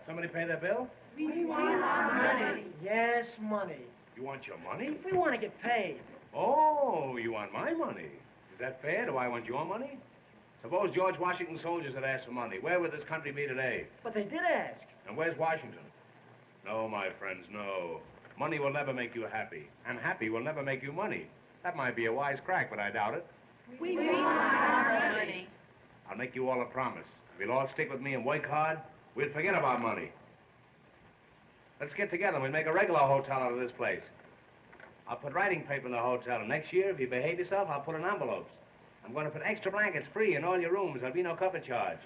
Somebody pay their bill? We want our money. Yes, money. You want your money? We want to get paid. Oh, you want my money. Is that fair? Do I want your money? Suppose George Washington's soldiers had asked for money. Where would this country be today? But they did ask. And where's Washington? No, my friends, no. Money will never make you happy. And happy will never make you money. That might be a wise crack, but I doubt it. We want our money. I'll make you all a promise. If you'll all stick with me and work hard, we'll forget about money. Let's get together and we'll make a regular hotel out of this place. I'll put writing paper in the hotel, and next year, if you behave yourself, I'll put in envelopes. I'm going to put extra blankets free in all your rooms. There'll be no cover charge.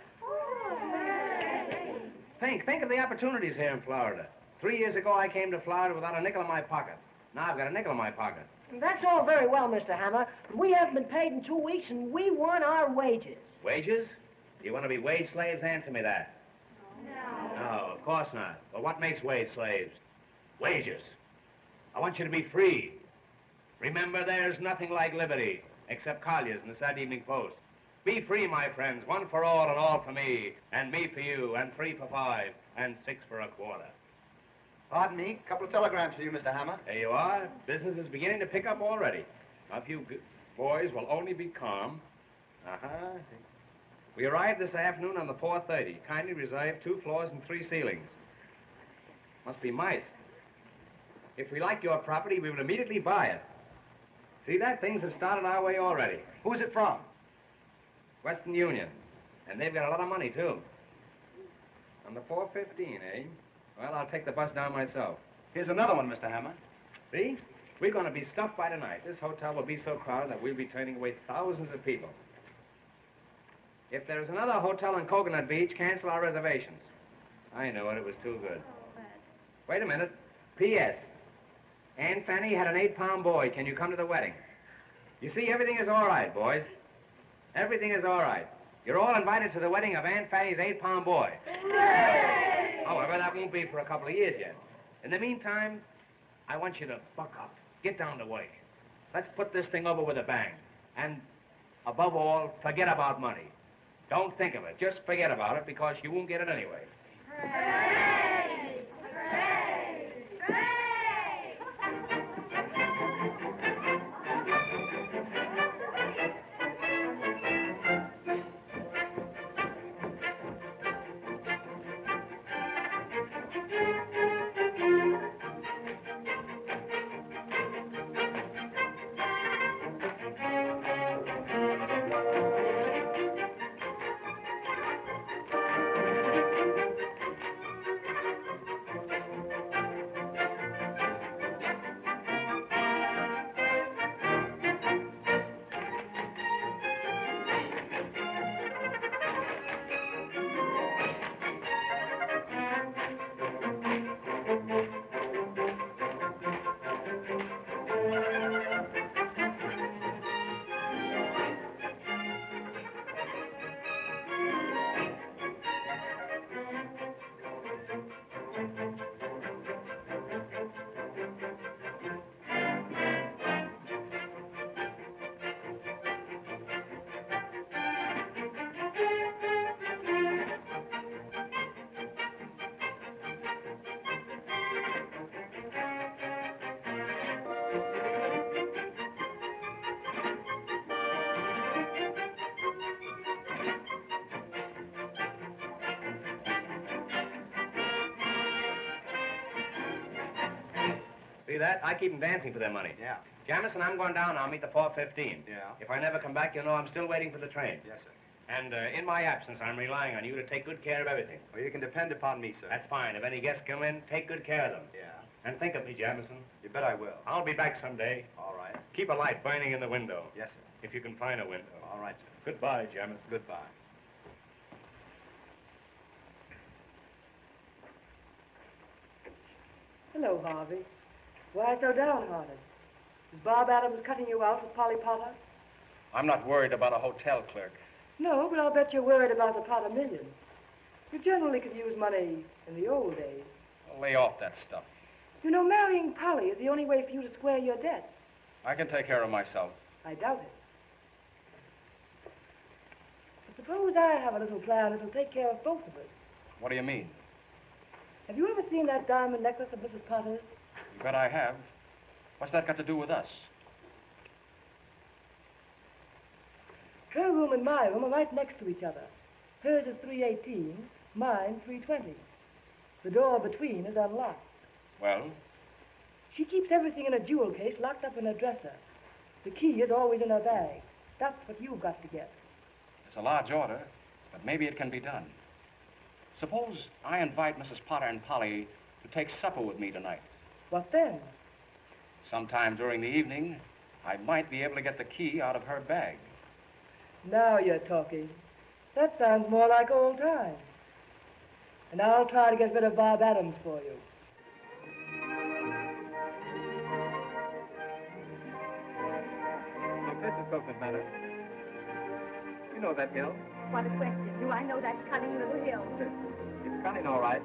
Think of the opportunities here in Florida. 3 years ago, I came to Florida without a nickel in my pocket. Now I've got a nickel in my pocket. That's all very well, Mr. Hammer, but we haven't been paid in 2 weeks, and we want our wages. Wages? You want to be wage slaves? Answer me that. No. No, of course not. Well, what makes wage slaves? Wages. I want you to be free. Remember, there's nothing like liberty, except Collier's in the Saturday Evening Post. Be free, my friends, one for all and all for me, and me for you, and 3 for 5, and 6 for a quarter. Pardon me, a couple of telegrams for you, Mr. Hammer. There you are. Business is beginning to pick up already. Now, if you boys will only be calm. We arrived this afternoon on the 4:30. Kindly reserve 2 floors and 3 ceilings. Must be mice. If we like your property, we will immediately buy it. See that? Things have started our way already. Who's it from? Western Union. And they've got a lot of money, too. On the 4:15, eh? Well, I'll take the bus down myself. Here's another one, Mr. Hammer. See? We're going to be stuffed by tonight. This hotel will be so crowded that we'll be turning away thousands of people. If there's another hotel on Coconut Beach, cancel our reservations. I knew it. It was too good. Wait a minute. P.S. Aunt Fanny had an 8-pound boy. Can you come to the wedding? You see, everything is all right, boys. Everything is all right. You're all invited to the wedding of Aunt Fanny's 8-pound boy. Hooray! However, that won't be for a couple of years yet. In the meantime, I want you to buck up. Get down to work. Let's put this thing over with a bang. And, above all, forget about money. Don't think of it. Just forget about it, because you won't get it anyway. Hooray! Hooray! Hooray! See that? I keep them dancing for their money. Yeah. Jamison, I'm going down. I'll meet the 4:15. Yeah. If I never come back, you'll know I'm still waiting for the train. Yes, sir. And in my absence, I'm relying on you to take good care of everything. Well, you can depend upon me, sir. That's fine. If any guests come in, take good care of them. Yeah. And think of me, Jamison. You bet I will. I'll be back someday. All right. Keep a light burning in the window. Yes, sir. If you can find a window. All right, sir. Goodbye, Jamison. Goodbye. Hello, Harvey. Why so downhearted? Is Bob Adams cutting you out with Polly Potter? I'm not worried about a hotel clerk. No, but I'll bet you're worried about the Potter million. You generally could use money in the old days. Lay off that stuff. You know, marrying Polly is the only way for you to square your debts. I can take care of myself. I doubt it. But suppose I have a little plan that'll take care of both of us. What do you mean? Have you ever seen that diamond necklace of Mrs. Potter's? You bet I have. What's that got to do with us? Her room and my room are right next to each other. Hers is 318, mine 320. The door between is unlocked. Well? She keeps everything in a jewel case locked up in her dresser. The key is always in her bag. That's what you've got to get. It's a large order, but maybe it can be done. Suppose I invite Mrs. Potter and Polly to take supper with me tonight. What then? Sometime during the evening, I might be able to get the key out of her bag. Now you're talking. That sounds more like old times. And I'll try to get rid of Bob Adams for you. Look, this is Coconut Matter. You know that hill. What a question. Do I know that cunning little hill? It's cunning, all right.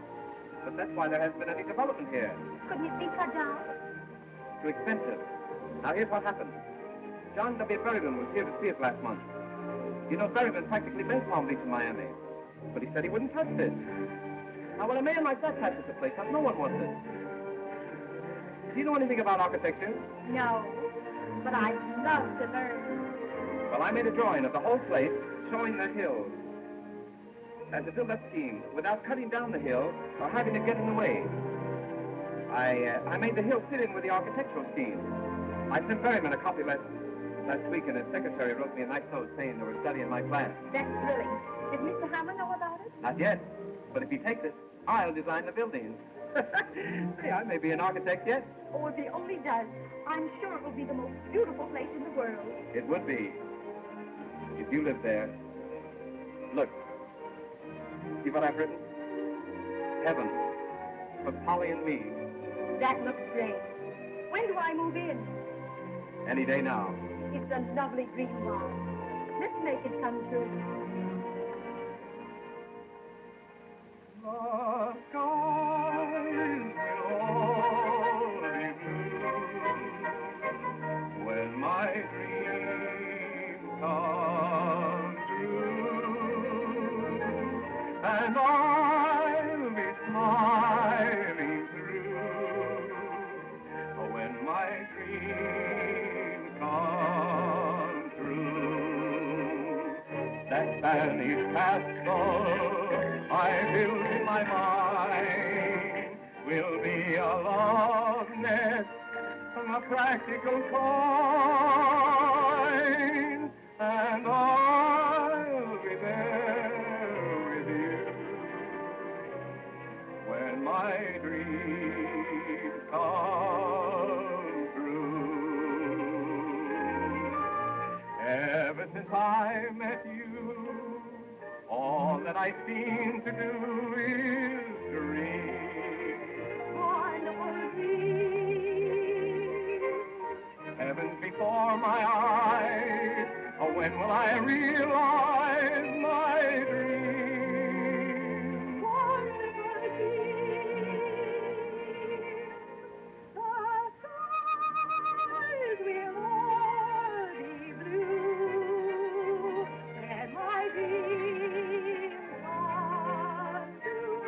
But that's why there hasn't been any development here. Couldn't it be cut down? Too expensive. Now, here's what happened. John W. Berryman was here to see it last month. You know, Berryman practically made Palm Beach in Miami. But he said he wouldn't touch this. Now, when a man like that touches the place, no one wants it. Do you know anything about architecture? No. But I'd love to learn. Well, I made a drawing of the whole place showing the hills. And to build that scheme without cutting down the hill or having it get in the way. I made the hill fit in with the architectural scheme. I sent Berryman a copy last week, and his secretary wrote me a nice note saying they were studying my plan. That's thrilling. Did Mr. Hammer know about it? Not yet. But if he takes it, I'll design the buildings. Hey, I may be an architect yet. Oh, if he only does, I'm sure it will be the most beautiful place in the world. It would be. If you lived there. Look. See what I've written? Heaven. For Polly and me. That looks great. When do I move in? Any day now. It's a lovely dream, Bob. Let's make it come true. The skies will all be blue when my dreams come true, and I'll be smiling through when my dreams come true. That Spanish castle I build in my mind will be a love nest from a practical kind, and I'll be there with you when my dreams come true. Ever since I met you, all that I seem to do is dream. Wonderful dreams. Heaven's before my eyes. Oh, when will I realize my dream? Wonderful dreams. The skies will all be blue. And my dreams come true.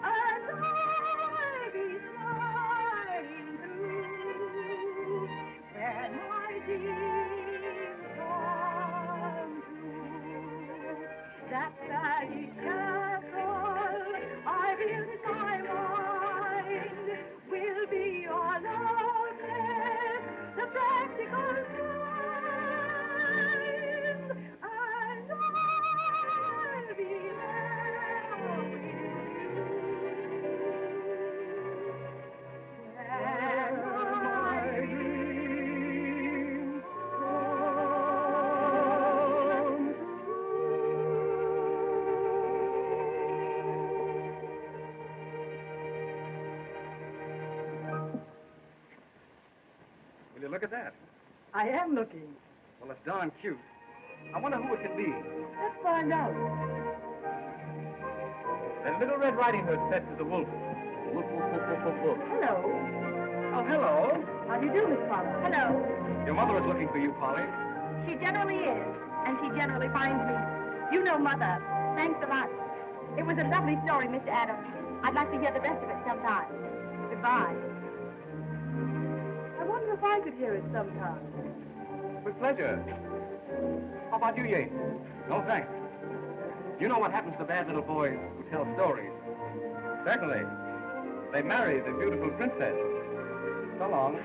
And I'll be smiling through. And my dreams come true. That Spanish castle I built in my mind will be your love nest, the practical kind, and I'll be there with you when my dreams come Will you look at that? I am looking. Well, it's darn cute. I wonder who it can be. Let's find out. That Little Red Riding Hood said to the wolf, woof, woof, woof, woof, woof, woof. Hello. Oh, hello. How do you do, Miss Polly? Hello. Your mother is looking for you, Polly. She generally is, and she generally finds me. You know Mother. Thanks a lot. It was a lovely story, Mr. Adams. I'd like to hear the rest of it sometime. Goodbye. I wonder if I could hear it sometime. With pleasure. How about you, Yates? No, thanks. You know what happens to bad little boys who tell stories? Certainly. They marry the beautiful princess. So long.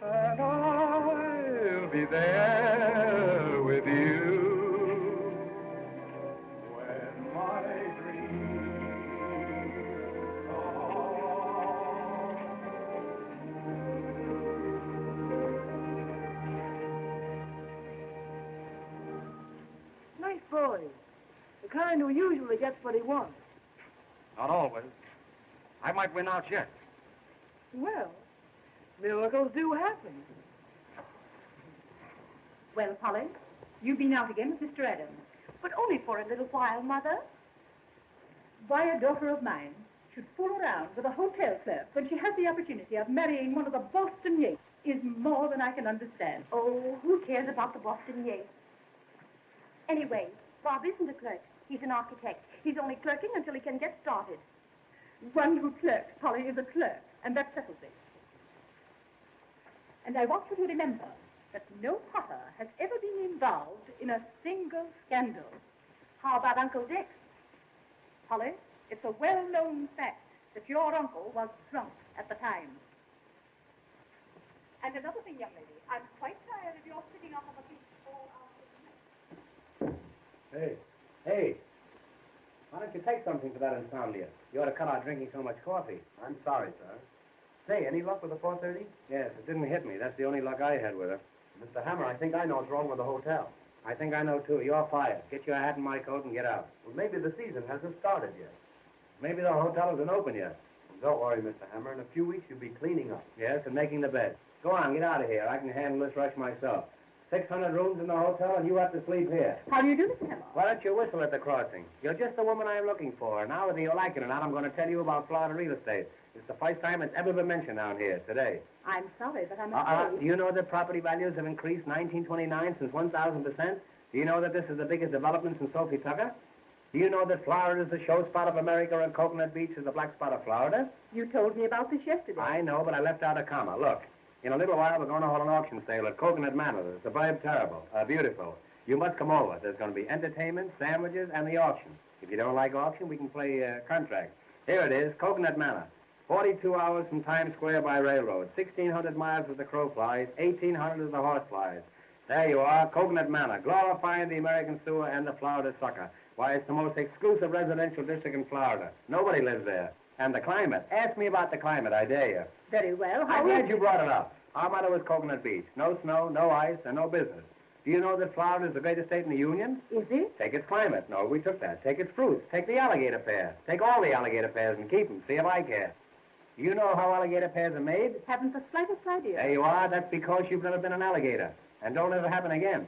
And I'll be there with you when my dreams come. Nice boy. The kind who usually gets what he wants. Not always. I might win out yet. Well, miracles do happen. Well, Polly, you've been out again with Mr. Adams. But only for a little while, Mother. Why a daughter of mine should fool around with a hotel clerk when she has the opportunity of marrying one of the Boston Yates is more than I can understand. Oh, who cares about the Boston Yates? Anyway, Bob isn't a clerk. He's an architect. He's only clerking until he can get started. One who clerks, Polly, is a clerk, and that settles it. And I want you to remember that no Potter has ever been involved in a single scandal. How about Uncle Dick? Polly, it's a well-known fact that your uncle was drunk at the time. And another thing, young lady, I'm quite tired of your sitting up on the beach all afternoon. Hey, you take something for that insomnia. You ought to cut out drinking so much coffee. I'm sorry, sir. Say, any luck with the 4:30? Yes, it didn't hit me. That's the only luck I had with her. Mr. Hammer, I think I know what's wrong with the hotel. I think I know, too. You're fired. Get your hat and my coat and get out. Well, maybe the season hasn't started yet. Maybe the hotel isn't open yet. Don't worry, Mr. Hammer. In a few weeks, you'll be cleaning up. Yes, and making the bed. Go on, get out of here. I can handle this rush myself. 600 rooms in the hotel, and you have to sleep here. How do you do, Mr. Hammer? Why don't you whistle at the crossing? You're just the woman I'm looking for. Now, whether you like it or not, I'm going to tell you about Florida real estate. It's the first time it's ever been mentioned down here, today. I'm sorry, but I'm afraid... Do you know that property values have increased 1929 since 1,000%? Do you know that this is the biggest development since Sophie Tucker? Do you know that Florida is the show spot of America and Coconut Beach is the black spot of Florida? You told me about this yesterday. I know, but I left out a comma. Look, in a little while, we're going to hold an auction sale at Coconut Manor. The suburb terrible, beautiful. You must come over. There's going to be entertainment, sandwiches, and the auction. If you don't like auction, we can play contract. Here it is, Coconut Manor. 42 hours from Times Square by railroad. 1,600 miles as the crow flies. 1,800 as the horse flies. There you are, Coconut Manor, glorifying the American sewer and the Florida sucker. Why, it's the most exclusive residential district in Florida. Nobody lives there. And the climate. Ask me about the climate, I dare you. Very well. I'm glad you brought it up. Our motto is Coconut Beach. No snow, no ice, and no business. Do you know that Florida is the greatest state in the Union? Is it? Take its climate. No, we took that. Take its fruits. Take the alligator pear. Take all the alligator pears and keep them. See if I care. Do you know how alligator pears are made? Haven't the slightest idea. There you are. That's because you've never been an alligator. And don't let it happen again.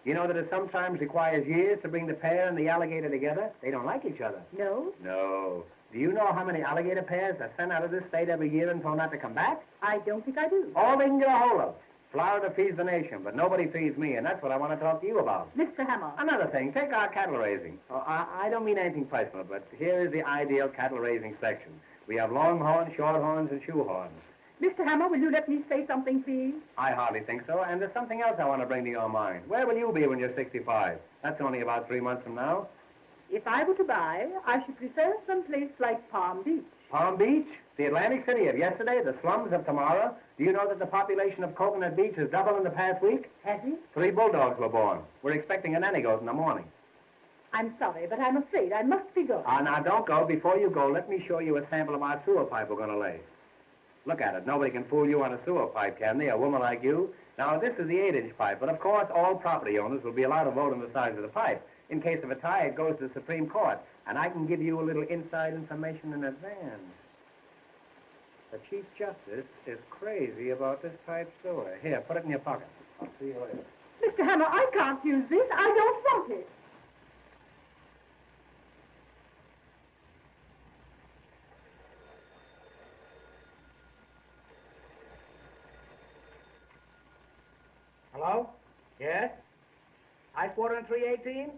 You know that it sometimes requires years to bring the pear and the alligator together? They don't like each other. No? No. Do you know how many alligator pears are sent out of this state every year and told not to come back? I don't think I do. All they can get a hold of. Florida feeds the nation, but nobody feeds me, and that's what I want to talk to you about. Mr. Hammer. Another thing, take our cattle raising. I don't mean anything personal, but here is the ideal cattle raising section. We have longhorns, shorthorns, and shoehorns. Mr. Hammer, will you let me say something, please? I hardly think so, and there's something else I want to bring to your mind. Where will you be when you're 65? That's only about 3 months from now. If I were to buy, I should prefer some place like Palm Beach. Palm Beach? The Atlantic City of yesterday, the slums of tomorrow. Do you know that the population of Coconut Beach has doubled in the past week? Has it? 3 bulldogs were born. We're expecting a nanny goat in the morning. I'm sorry, but I'm afraid I must be going. Now, don't go. Before you go, let me show you a sample of our sewer pipe we're going to lay. Look at it. Nobody can fool you on a sewer pipe, can they? A woman like you. Now, this is the 8-inch pipe, but of course, all property owners will be allowed to vote on the size of the pipe. In case of a tie, it goes to the Supreme Court, and I can give you a little inside information in advance. The Chief Justice is crazy about this pipe sewer. Here, put it in your pocket. I'll see you later. Mr. Hammer, I can't use this. I don't want it. Hello? Yes? Ice water in 318?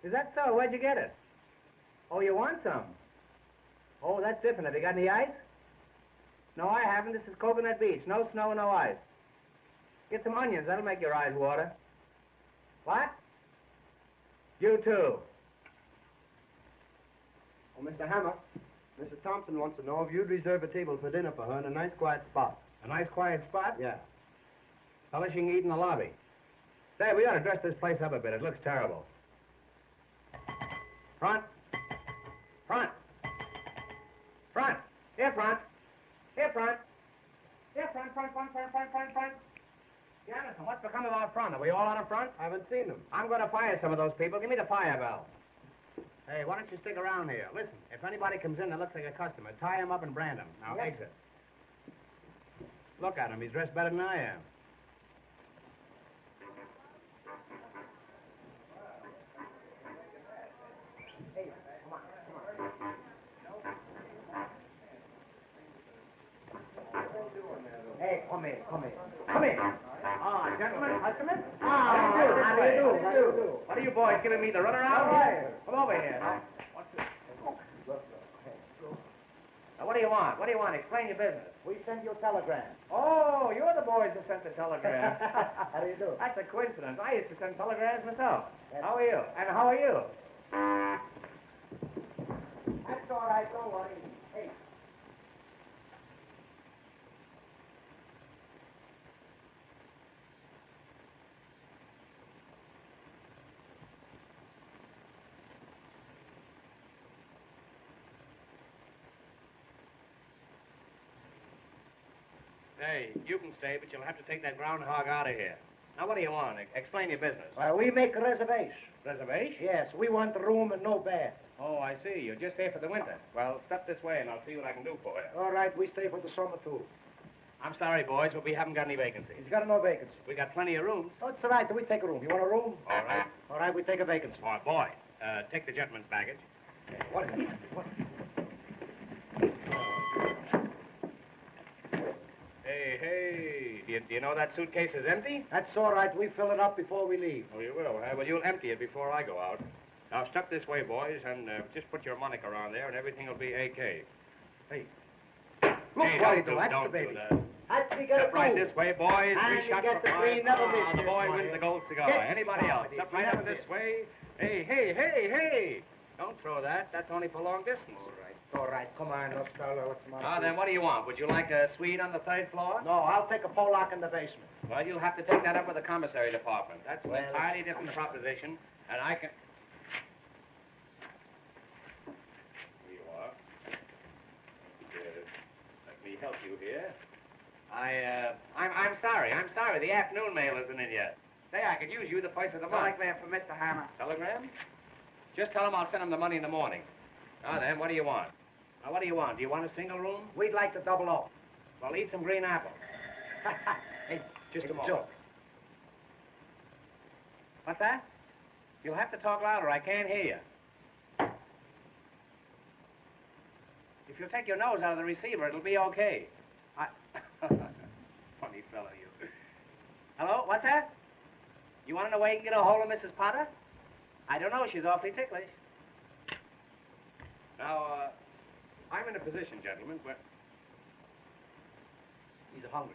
Is that so? Where'd you get it? Oh, you want some? Oh, that's different. Have you got any ice? No, I haven't. This is Coconut Beach. No snow, no ice. Get some onions. That'll make your eyes water. What? You too. Oh, Mr. Hammer, Mrs. Thompson wants to know if you'd reserve a table for dinner for her in a nice, quiet spot. A nice quiet spot? Yeah. Fella, she can eat in the lobby. Say, we ought to dress this place up a bit. It looks terrible. Front. Front. Front. Here, front. Here, front. Here, front. Jamison, what's become of our front? Are we all out of front? I haven't seen them. I'm going to fire some of those people. Give me the fire bell. Hey, why don't you stick around here? Listen, if anybody comes in that looks like a customer, tie him up and brand him. Now, exit. Look at him. He's dressed better than I am. Hey, come here. Ah, gentlemen, customers. How do you do? What are you boys giving me the runaround? Right. Come over here. Now, what's this? Now, what do you want? Explain your business. We send you telegrams. Oh, you're the boys who sent the telegram. How do you do? That's a coincidence. I used to send telegrams myself. Yes. How are you? And how are you? That's all right, don't worry. Hey. Hey, you can stay, but you'll have to take that groundhog out of here. Now, what do you want? Explain your business. Well, we make a reservation. Reservation? Yes, we want a room and no bed. Oh, I see. You're just here for the winter. Well, step this way, and I'll see what I can do for you. All right, we stay for the summer, too. I'm sorry, boys, but we haven't got any vacancies. He's got no vacancy. We got plenty of rooms. Oh, it's all right. We take a room. You want a room? All right. All right, we take a vacancy. Oh, boy, take the gentleman's baggage. What is it? What? Hey, do you know that suitcase is empty? That's all right. We fill it up before we leave. Oh, you will, huh? Well, you'll empty it before I go out. Now, step this way, boys, and just put your moniker on there, and everything will be A.K. Hey. Look Hey, what don't he do. That's don't the baby. do that. That's we got Step right this way, boys. And Three shots get for the five. green, never miss The this boy one, wins eh? the gold cigar. Get Anybody else? started. Step right Never up this miss. way. Hey. Don't throw that. That's only for long distance. All right. Come on, let's go. Let's Ah, then what do you want? Would you like a suite on the third floor? No, I'll take a Pollock in the basement. Well, you'll have to take that up with the commissary department. That's an Well, entirely different proposition, and I can... Here you are. Let me help you here. I'm sorry. The afternoon mail isn't in yet. Say, I could use you the first of the month. Telegram for Mr. Hammer. Telegram? Just tell him I'll send him the money in the morning. Now then, what do you want? Now, what do you want? Do you want a single room? We'd like to double up. Well, eat some green apples. Hey, Just it's a moment. joke. What's that? You'll have to talk louder. I can't hear you. If you'll take your nose out of the receiver, it'll be okay. Funny fellow, you. Hello? What's that? You want to know where you can get a hold of Mrs. Potter? I don't know. She's awfully ticklish. Now, I'm in a position, gentlemen, where... He's hungry.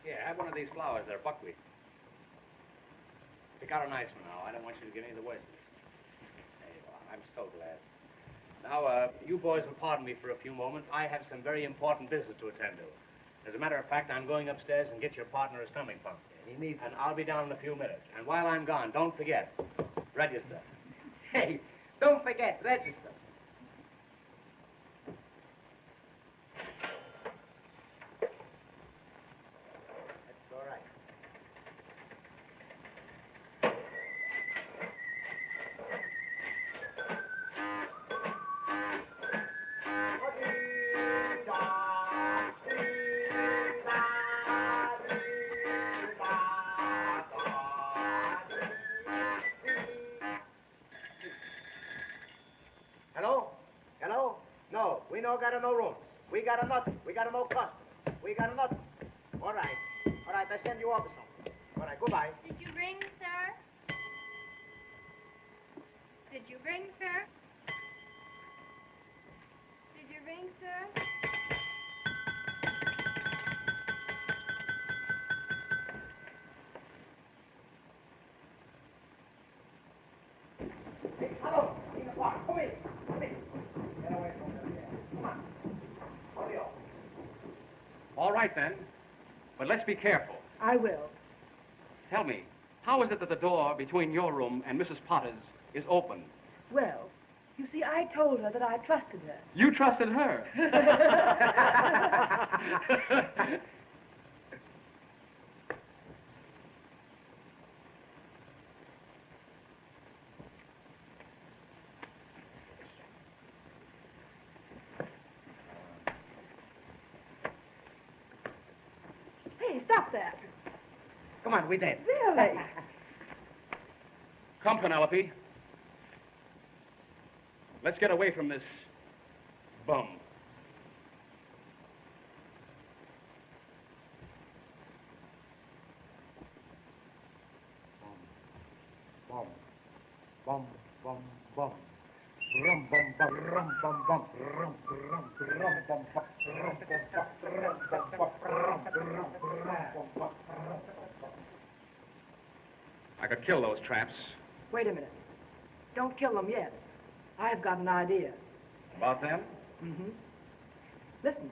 Here, have one of these flowers. They're buckwheat. Pick out a nice one now. I don't want you to get any of the worst of it. There you are. I'm so glad. Now, you boys will pardon me for a few moments. I have some very important business to attend to. As a matter of fact, I'm going upstairs and get your partner a stomach pump. He needs And I'll be down in a few minutes. And while I'm gone, don't forget, register. Hey, don't forget, register. That's all right. Hello? Hello? No, we no got no rooms. We got a nothing. We got no customers. We got a nothing. All right. All right, I send you over something. All right, goodbye. Did you ring, sir? Did you ring, sir? Did you ring, sir? Hey, hello. Come in. Come in. Get away from there. Come on. Hurry up. All right, then. But let's be careful. I will. Tell me, how is it that the door between your room and Mrs. Potter's is open? Well, you see, I told her that I trusted her. You trusted her. Hey, stop that. Come on, we did. Really? Come, Penelope. Let's get away from this bum. Bum, bum, bum, bum. Rum, bum, bum, rum, bum, bum, rum, rum, rum, bum, bum, rum, bum, bum, rum, bum, bum, rum, rum, rum, bum, bum. I could kill those traps. Wait a minute. Don't kill them yet. I've got an idea. About them? Mm-hmm. Listen,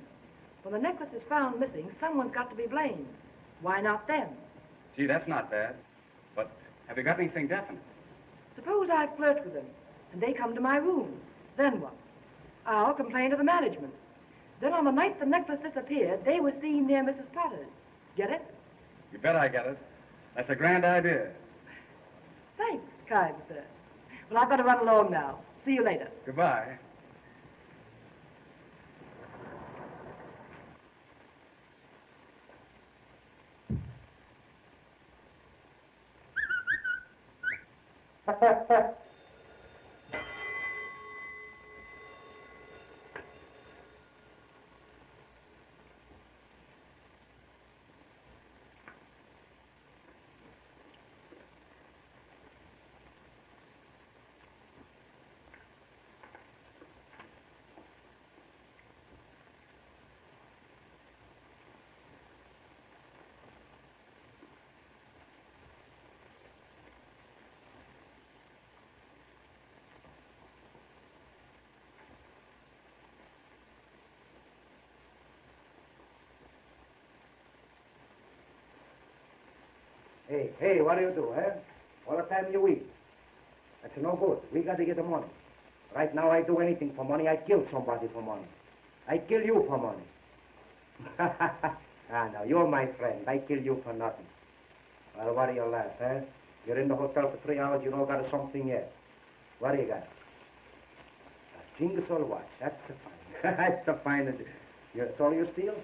when the necklace is found missing, someone's got to be blamed. Why not them? Gee, that's not bad. But have you got anything definite? Suppose I flirt with them, and they come to my room. Then what? I'll complain to the management. Then on the night the necklace disappeared, they were seen near Mrs. Potter's. Get it? You bet I get it. That's a grand idea. Thanks, kind sir. Well, I've got to run along now. See you later. Goodbye. Hey, what do you do, eh? All the time you eat. That's no good. We got to get the money. Right now, I do anything for money. I kill somebody for money. I kill you for money. Now, you're my friend. I kill you for nothing. Well, what do you laugh, eh? You're in the hotel for 3 hours, you don't got something yet. What do you got? A Jingle watch. That's the fine. That's the finest. That's all you steal?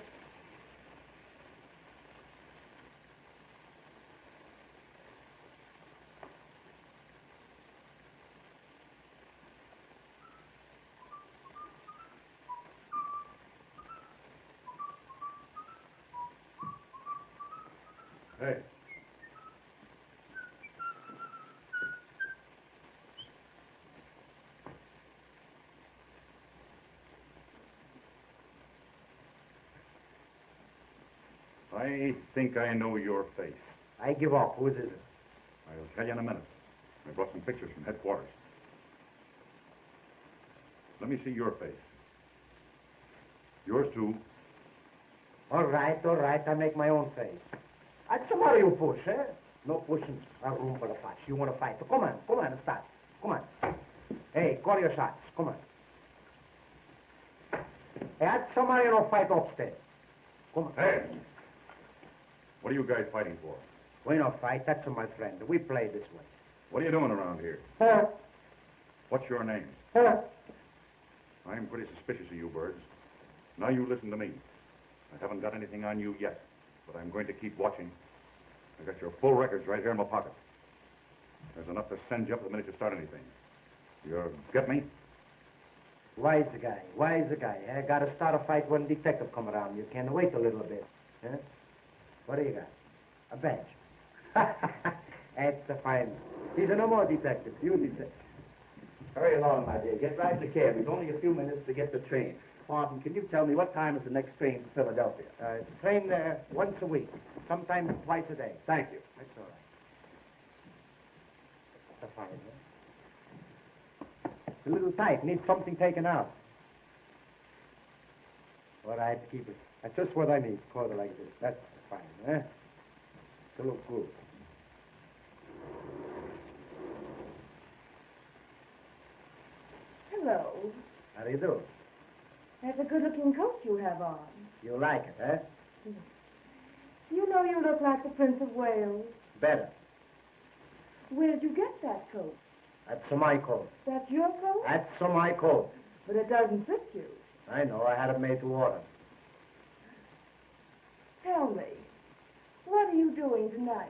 Hey. I think I know your face. I give up. Whose is it? I'll tell you in a minute. I brought some pictures from headquarters. Let me see your face. Yours too. All right. I make my own face. That's the matter, you push, eh? No pushing. A room for the fight. You want to fight? So come on, start. Come on. Hey, call your shots. Come on. Hey, that's somebody no fight upstairs. Come on. Hey! What are you guys fighting for? We no fight. That's my friend. We play this way. What are you doing around here? Huh? What's your name? Huh? I'm pretty suspicious of you birds. Now you listen to me. I haven't got anything on you yet, but I'm going to keep watching. I got your full records right here in my pocket. There's enough to send you up the minute you start anything. You get me? Wise guy. Eh? Got to start a fight when detective come around. You can wait a little bit. Eh? What do you got? A badge. That's a fine. He's no more detective. You detective. Hurry along, my dear. Get right in the cab. It's only a few minutes to get the train. Martin, can you tell me what time is the next train to Philadelphia? Train there once a week, sometimes twice a day. Thank you. That's all right. That's a fine, eh? It's a little tight. Needs something taken out. All right, keep it. That's just what I need. Quarter like this. That's fine, eh? To look good. Hello. How do you do? That's a good-looking coat you have on. You like it, eh? You know you look like the Prince of Wales. Better. Where did you get that coat? That's my coat. That's your coat? That's my coat. But it doesn't fit you. I know. I had it made to order. Tell me, what are you doing tonight?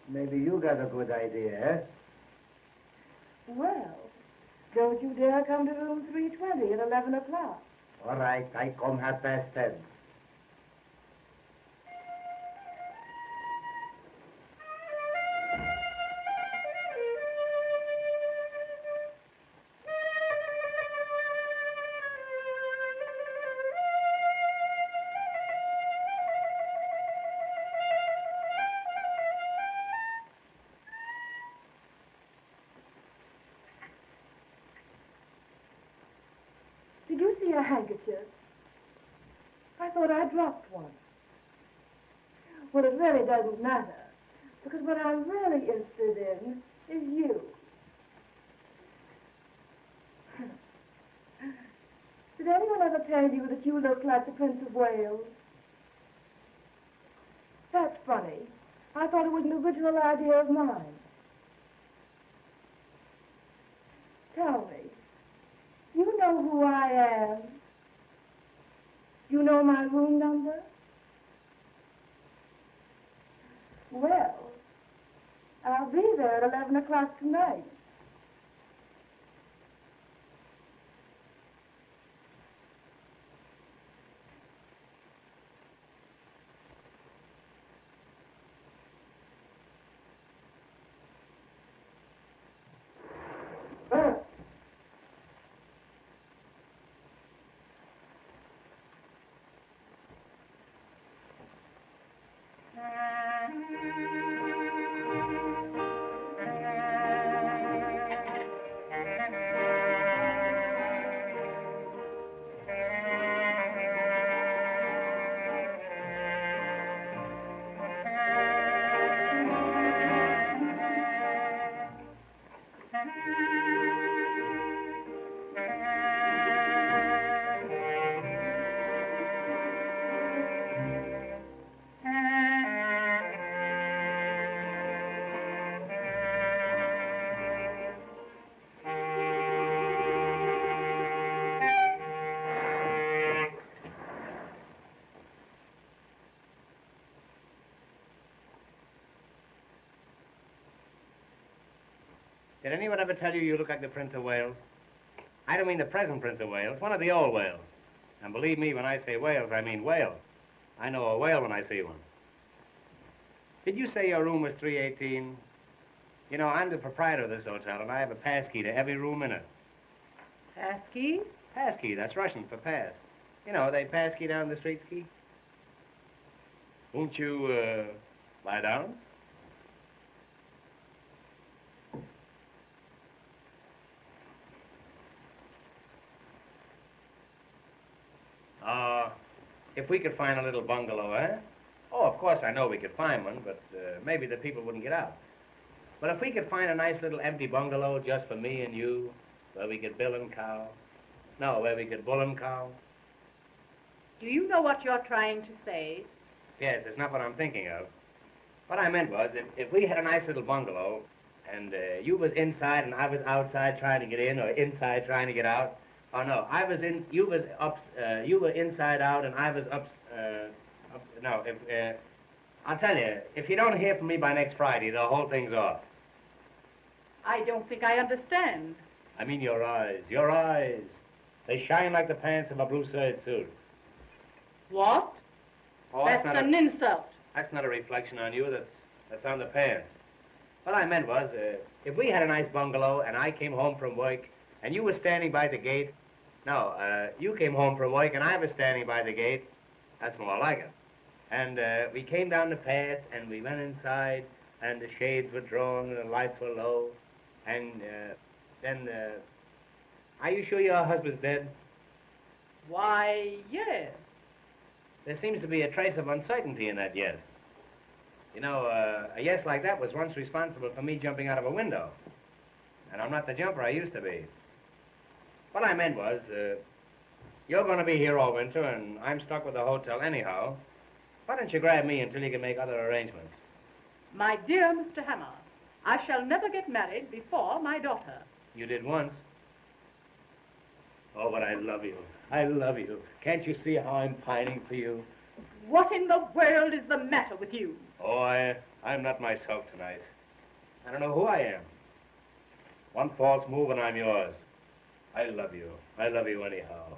Maybe you got a good idea, eh? Well, don't you dare come to room 320 at 11 o'clock. All right. I come 10:30. Did you see a handkerchief? I thought I dropped one. Well, it really doesn't matter, because what I'm really interested in is you. Did anyone ever tell you that you look like the Prince of Wales? That's funny. I thought it was an original idea of mine. Tell me, you know who I am? You know my room number? Well, I'll be there at 11 o'clock tonight. Did anyone ever tell you you look like the Prince of Wales? I don't mean the present Prince of Wales, one of the old Wales. And believe me, when I say Wales, I mean whale. I know a whale when I see one. Did you say your room was 318? You know, I'm the proprietor of this hotel, and I have a pass key to every room in it. Pass key? Pass key, that's Russian for pass. You know, they pass key down the street key. Won't you, lie down? If we could find a little bungalow, eh? Oh, of course, I know we could find one, but maybe the people wouldn't get out. But if we could find a nice little empty bungalow just for me and you, where we could bill and cow. No, where we could bull and cow. Do you know what you're trying to say? Yes, it's not what I'm thinking of. What I meant was, if we had a nice little bungalow, and you was inside and I was outside trying to get in, or inside trying to get out. Oh no, I was in, you was up, you were inside out and I was up, no, I'll tell you, if you don't hear from me by next Friday, the whole thing's off. I don't think I understand. I mean your eyes, your eyes. They shine like the pants of a blue serge suit. What? Oh, that's an insult. That's not a reflection on you, that's on the pants. What I meant was, if we had a nice bungalow and I came home from work and you were standing by the gate, no, you came home from work and I was standing by the gate, that's more like it. And we came down the path and we went inside and the shades were drawn and the lights were low. And then, are you sure your husband's dead? Why, yes. There seems to be a trace of uncertainty in that yes. You know, a yes like that was once responsible for me jumping out of a window. And I'm not the jumper I used to be. What I meant was, you're going to be here all winter, and I'm stuck with the hotel anyhow. Why don't you grab me until you can make other arrangements? My dear Mr. Hammer, I shall never get married before my daughter. You did once. Oh, but I love you. I love you. Can't you see how I'm pining for you? What in the world is the matter with you? Oh, I'm not myself tonight. I don't know who I am. One false move and I'm yours. I love you. I love you anyhow.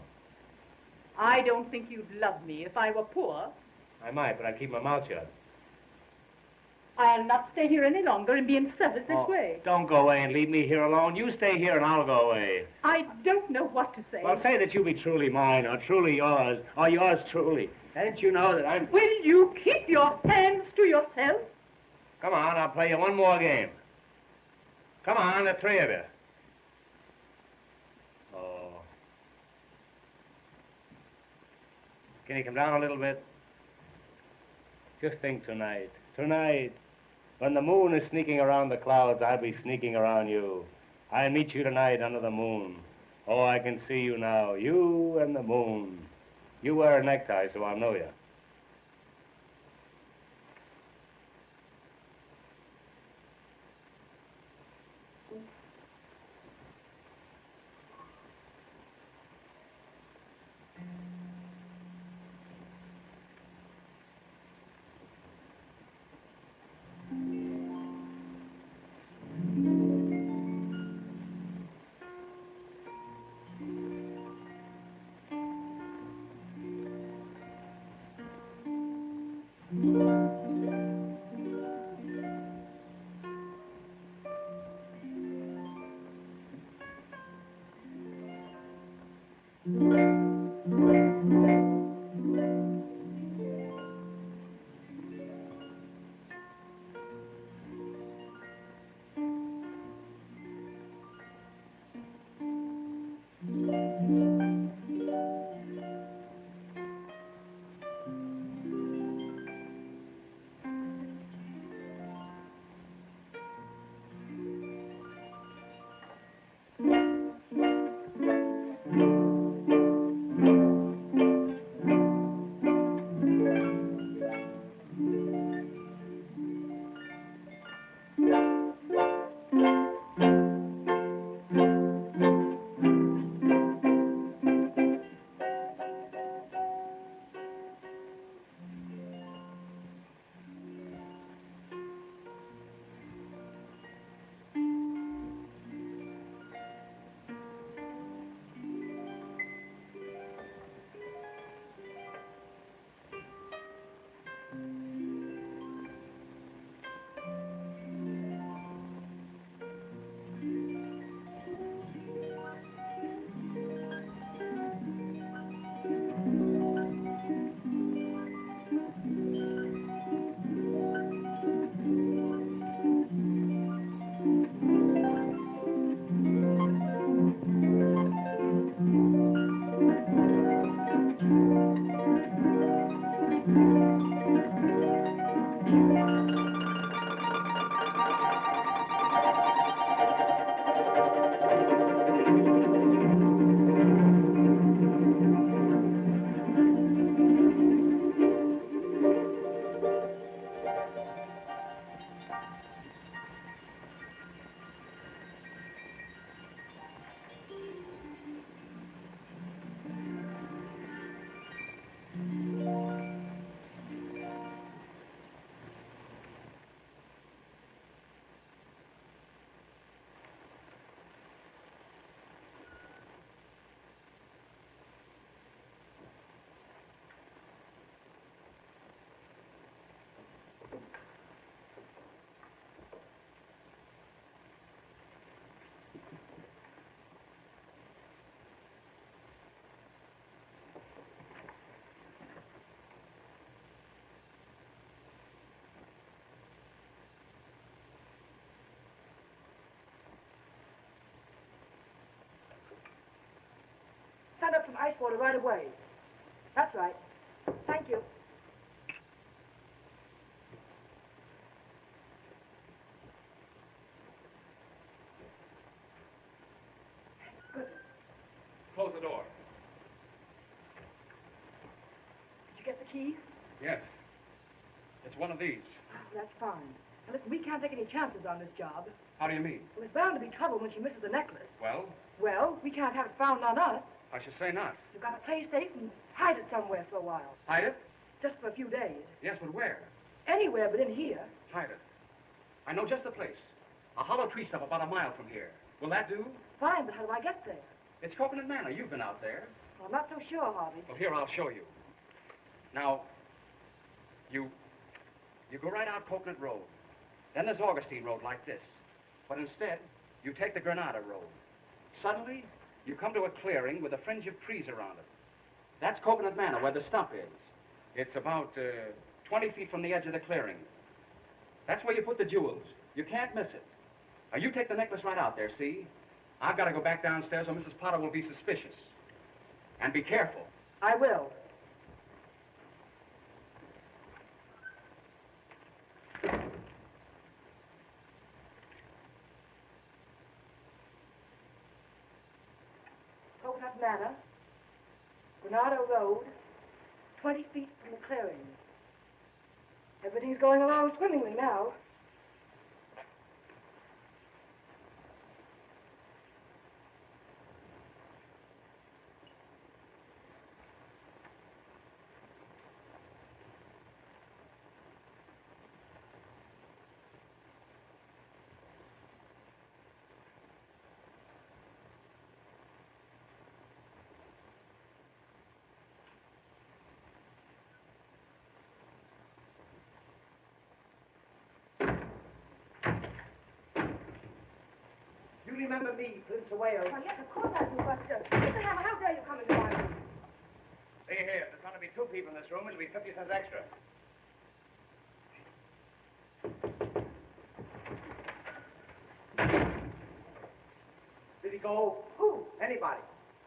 I don't think you'd love me if I were poor. I might, but I'd keep my mouth shut. I'll not stay here any longer and be insulted this way. Don't go away and leave me here alone. You stay here and I'll go away. I don't know what to say. Well, say that you be truly mine, or truly yours, or yours truly. Don't you know that I'm... Will you keep your hands to yourself? Come on, I'll play you one more game. Come on, the three of you. Oh. Can you come down a little bit? Just think tonight. Tonight. When the moon is sneaking around the clouds, I'll be sneaking around you. I'll meet you tonight under the moon. Oh, I can see you now, you and the moon. You wear a necktie, so I'll know you. Send up some ice water right away. That's right. Thank you. Good. Close the door. Did you get the keys? Yes. It's one of these. Oh, that's fine. Now, listen, we can't take any chances on this job. How do you mean? There was bound to be trouble when she misses the necklace. Well, Well, we can't have it found on us. I should say not. You've got to play safe and hide it somewhere for a while. Hide it? Just for a few days. Yes, but where? Anywhere but in here. Hide it. I know just the place. A hollow tree stump about a mile from here. Will that do? Fine, but how do I get there? It's Coconut Manor. You've been out there. Well, I'm not so sure, Harvey. Well, here, I'll show you. Now, you go right out Coconut Road. Then there's Augustine Road like this. But instead, you take the Granada Road. Suddenly, you come to a clearing with a fringe of trees around it. That's Coconut Manor, where the stump is. It's about 20 feet from the edge of the clearing. That's where you put the jewels. You can't miss it. Now, you take the necklace right out there, see? I've got to go back downstairs or Mrs. Potter will be suspicious. And be careful. I will. Coconut Manor, Bernardo Road, 20 feet from the clearing. Everything's going along swimmingly now. You remember me, Prince of Wales? Well, yes, of course I do, but Mr. Hammer, how dare you come into my room? See here, if there's going to be 2 people in this room, it'll be 50 cents extra. Did he go? Who? Anybody.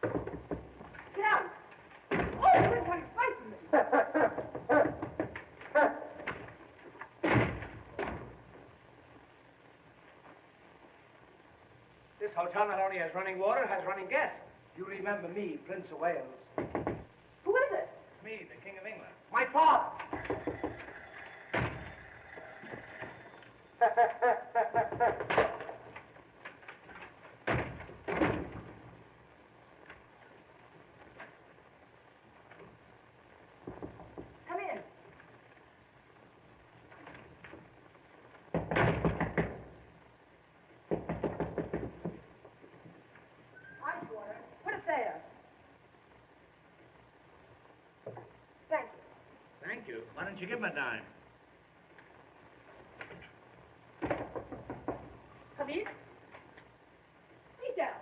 Get out! Oh, you're going to frighten me. This hotel not only has running water, has running gas. You remember me, Prince of Wales? Who is it? Me, the King of England. My father. Come in. Ice water. Put it there. Thank you. Thank you. Why don't you give him a dime? Come in. Sit down.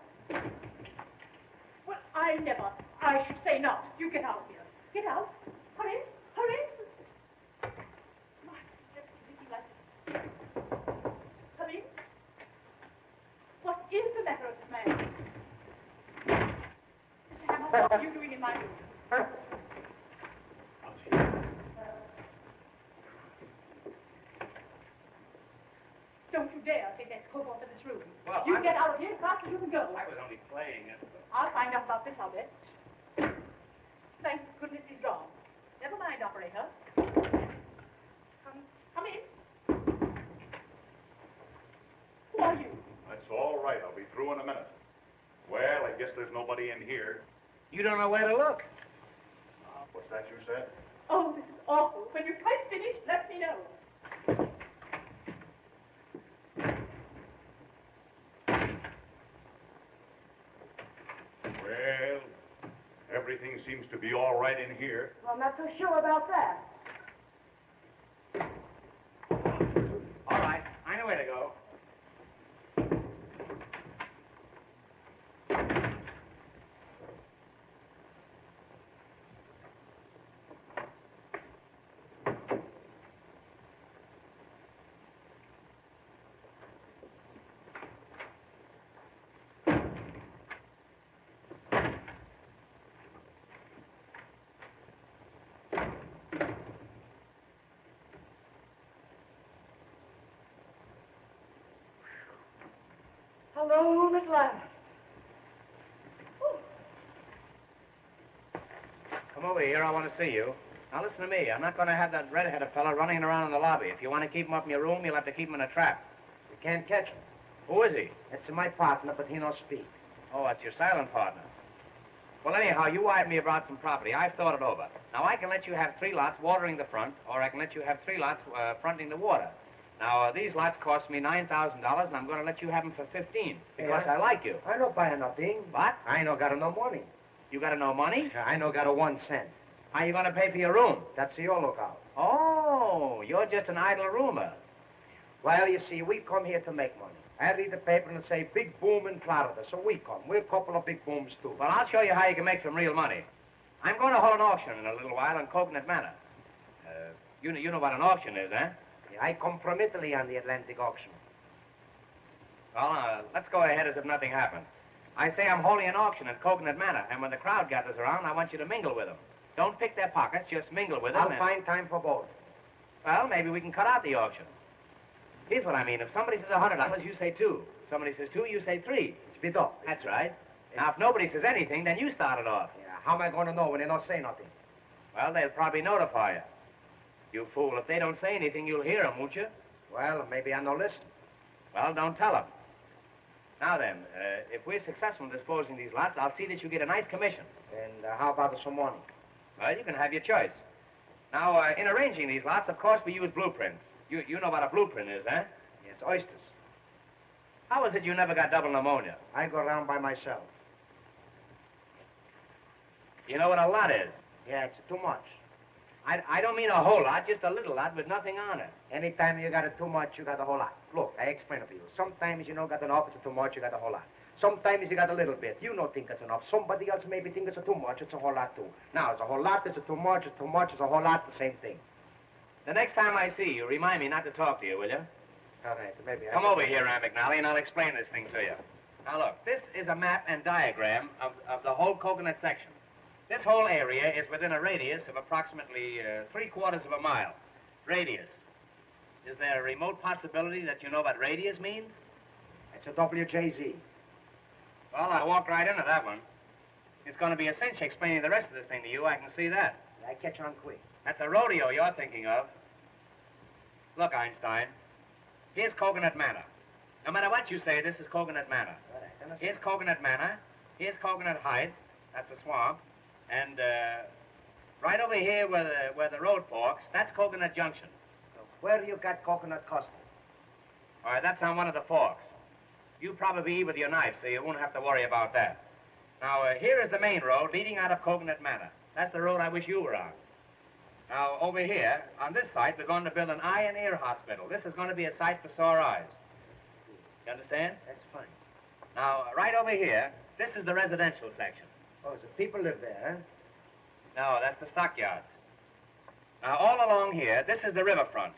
Well, I never. I should say not. You get out of here. Get out. Hurry. Hurry. My, just looking like this. Come in. What is the matter with this man? Mr. Hammer, what are you doing in my room? Don't you dare take that coat off in this room. Well, You get out of here as fast as you can go. I was only playing. I'll find out about this, I'll bet. Thank goodness he's gone. Never mind, operator. Come in. Who are you? That's all right. I'll be through in a minute. Well, I guess there's nobody in here. You don't know where to look. What's that you said? Oh, this is awful. When you're quite finished, let me know. Well, everything seems to be all right in here. Well, I'm not so sure about that. All right. I know where to go. Alone at last. Come over here. I want to see you. Now, listen to me. I'm not going to have that red-headed fella running around in the lobby. If you want to keep him up in your room, you'll have to keep him in a trap. You can't catch him. Who is he? It's my partner, but he don't speak. Oh, that's your silent partner. Well, anyhow, you wired me about some property. I've thought it over. Now, I can let you have 3 lots watering the front, or I can let you have 3 lots fronting the water. Now, these lots cost me $9,000, and I'm going to let you have them for $15 because I like you. I don't buy nothing. What? I no got no money. You got no money? I no got a 1 cent. How you going to pay for your room? That's your lookout. Oh, you're just an idle roomer. Well, you see, we come here to make money. I read the paper and it say big boom in Florida, so we come. We're a couple of big booms, too. Well, I'll show you how you can make some real money. I'm going to hold an auction in a little while on Coconut Manor. You know what an auction is, eh? Yeah, I come from Italy on the Atlantic auction. Well, let's go ahead as if nothing happened. I say I'm holding an auction at Coconut Manor, and when the crowd gathers around, I want you to mingle with them. Don't pick their pockets, just mingle with them. I'll find time for both. Well, maybe we can cut out the auction. Here's what I mean. If somebody says $100, you say 2. If somebody says 2, you say 3. Speed up. That's right. Now, if nobody says anything, then you start it off. Yeah, how am I going to know when they don't say nothing? Well, they'll probably notify you. You fool, if they don't say anything, you'll hear them, won't you? Well, maybe I no listen. Well, don't tell them. Now then, if we're successful in disposing these lots, I'll see that you get a nice commission. And how about some money? Well, you can have your choice. Now, in arranging these lots, of course, we use blueprints. You know what a blueprint is, eh? Yes, oysters. How is it you never got double pneumonia? I go around by myself. You know what a lot is? Yeah, it's too much. I don't mean a whole lot, just a little lot with nothing on it. Anytime you got it too much, you got a whole lot. Look, I explain it to you. Sometimes you don't got enough, it's too much, you got a whole lot. Sometimes you got a little bit. You don't think it's enough. Somebody else maybe think it's too much, it's a whole lot too. Now, it's a whole lot, it's too much, it's a whole lot, the same thing. The next time I see you, remind me not to talk to you, will you? All right, maybe Come over here, Aunt McNally, and I'll explain this thing to you. Now, look, this is a map and diagram of the whole Coconut section. This whole area is within a radius of approximately 3/4 of a mile. Radius. Is there a remote possibility that you know what radius means? It's a WJZ. Well, I walked right into that one. It's going to be a cinch explaining the rest of this thing to you. I can see that. I catch on quick. That's a rodeo you're thinking of. Look, Einstein, here's Coconut Manor. No matter what you say, this is Coconut Manor. Right, Here's Coconut Manor. Here's Coconut Heights. That's a swamp. And right over here where the road forks, that's Coconut Junction. So where you got Coconut Custom? All right, that's on one of the forks. You probably eat with your knife, so you won't have to worry about that. Now, here is the main road leading out of Coconut Manor. That's the road I wish you were on. Now, over here, on this site, we're going to build an eye and ear hospital. This is going to be a site for sore eyes. You understand? That's fine. Now, right over here, this is the residential section. Oh, so people live there, huh? No, that's the stockyards. Now, all along here, this is the riverfront.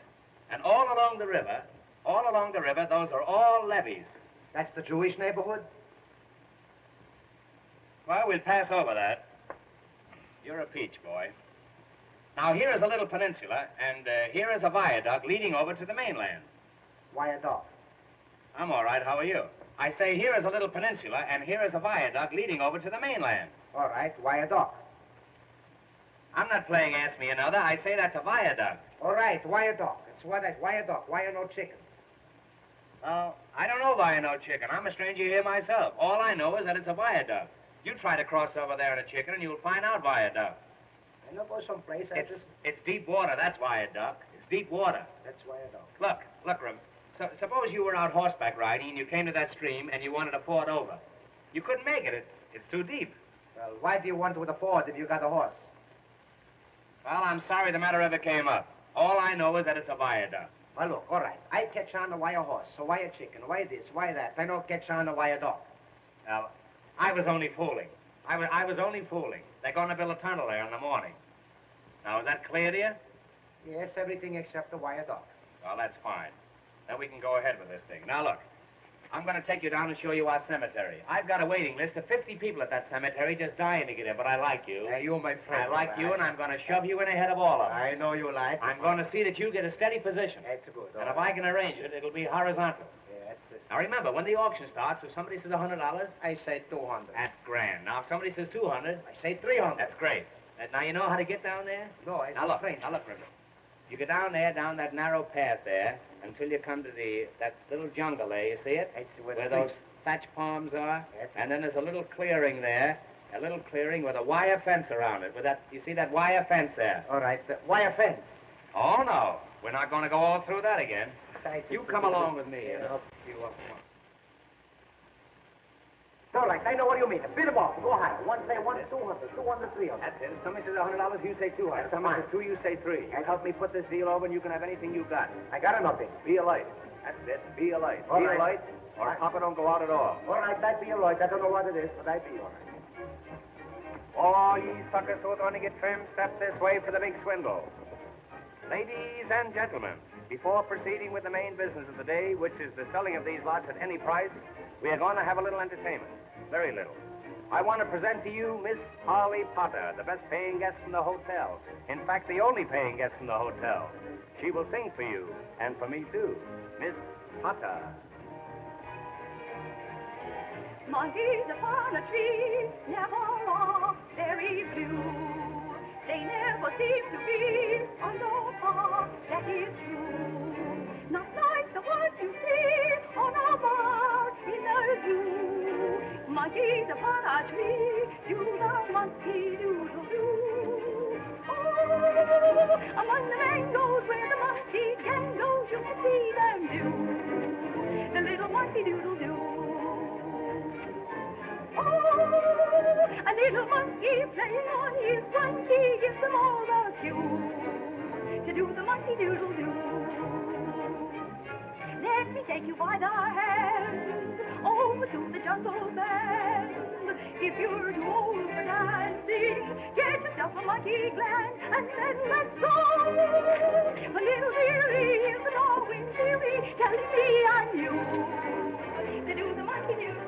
And all along the river, those are all levees. That's the Jewish neighborhood? Well, we'll pass over that. You're a peach, boy. Now, here is a little peninsula, and here is a viaduct leading over to the mainland. Viaduct. I'm all right. How are you? I say here is a little peninsula, and here is a viaduct leading over to the mainland. All right, viaduct. I'm not playing Ask Me Another. I say that's a viaduct. All right, viaduct. It's what that viaduct. Why no chicken? Well, I don't know why I know chicken. I'm a stranger here myself. All I know is that it's a viaduct. You try to cross over there in a chicken, and you'll find out viaduct. I know go someplace. It's deep water. That's viaduct. It's deep water. That's viaduct. Look, Rim. Suppose you were out horseback riding, and you came to that stream, and you wanted to ford over. You couldn't make it. It's too deep. Well, why do you want to with a ford if you got a horse? Well, I'm sorry the matter ever came up. All I know is that it's a viaduct. Well, look, all right. I catch on to why a horse, so why a chicken, why this, why that. I don't catch on to why a dog. Now, I was only fooling. I was only fooling. They're going to build a tunnel there in the morning. Now, is that clear to you? Yes, everything except the wire dog. Well, that's fine. Then we can go ahead with this thing. Now, look. I'm going to take you down and show you our cemetery. I've got a waiting list of 50 people at that cemetery just dying to get in, but I like you. Hey, you're my friend. I like you, and I'm going to shove you in ahead of all of them. I know you like. I'm going to see that you get a steady position. That's good. And if I can arrange it, it'll be horizontal. Yeah, that's it. Now, remember, when the auction starts, if somebody says $100, I say 200. that's grand. Now, if somebody says 200, I say 300. that's great. Now, you know how to get down there? No, I Now, look, River. You go down there, down that narrow path there, until you come to that little jungle there. You see it? Where those thatch palms are. And then there's a little clearing there, a little clearing with a wire fence around it. You see that wire fence there? All right, the wire fence. Oh, no. We're not going to go all through that again. You come along with me. Yeah, I'll see you up front. All right, I know what you mean. Beat them off. Go higher. One say 1, 200, 200, 300. That's it. If somebody says $100, you say 200. If somebody says 2, you say 3. And help me put this deal over, and you can have anything you got. I got nothing. Be a light. That's it. Be a light. Be a light, or Papa don't go out at all. All right, that be all right. I don't know what it is, but I be all right. Oh, ye suckers who are going to get trimmed, step this way for the big swindle. Ladies and gentlemen, before proceeding with the main business of the day, which is the selling of these lots at any price, we are going to have a little entertainment. Very little. I want to present to you Miss Polly Potter, the best paying guest from the hotel. In fact, the only paying guest from the hotel. She will sing for you, and for me too. Miss Potter. Monkeys upon a tree never are very blue. They never seem to be under par, that is true. Not like the ones you see on a mark in the zoo. Monkeys upon a tree, do the monkey doodle-doo. Oh, among the mangoes where the monkey can go, you can see them do the little monkey doodle-doo. Oh, a little monkey playing on his monkey gives them all the cue to do the monkey doodle-doo. Let me take you by the hand over to the jungle band. If you're too old for dancing, get yourself a monkey gland and then let's go. A little weary is the Darwin theory telling me I'm you to do the monkey doodle-doo.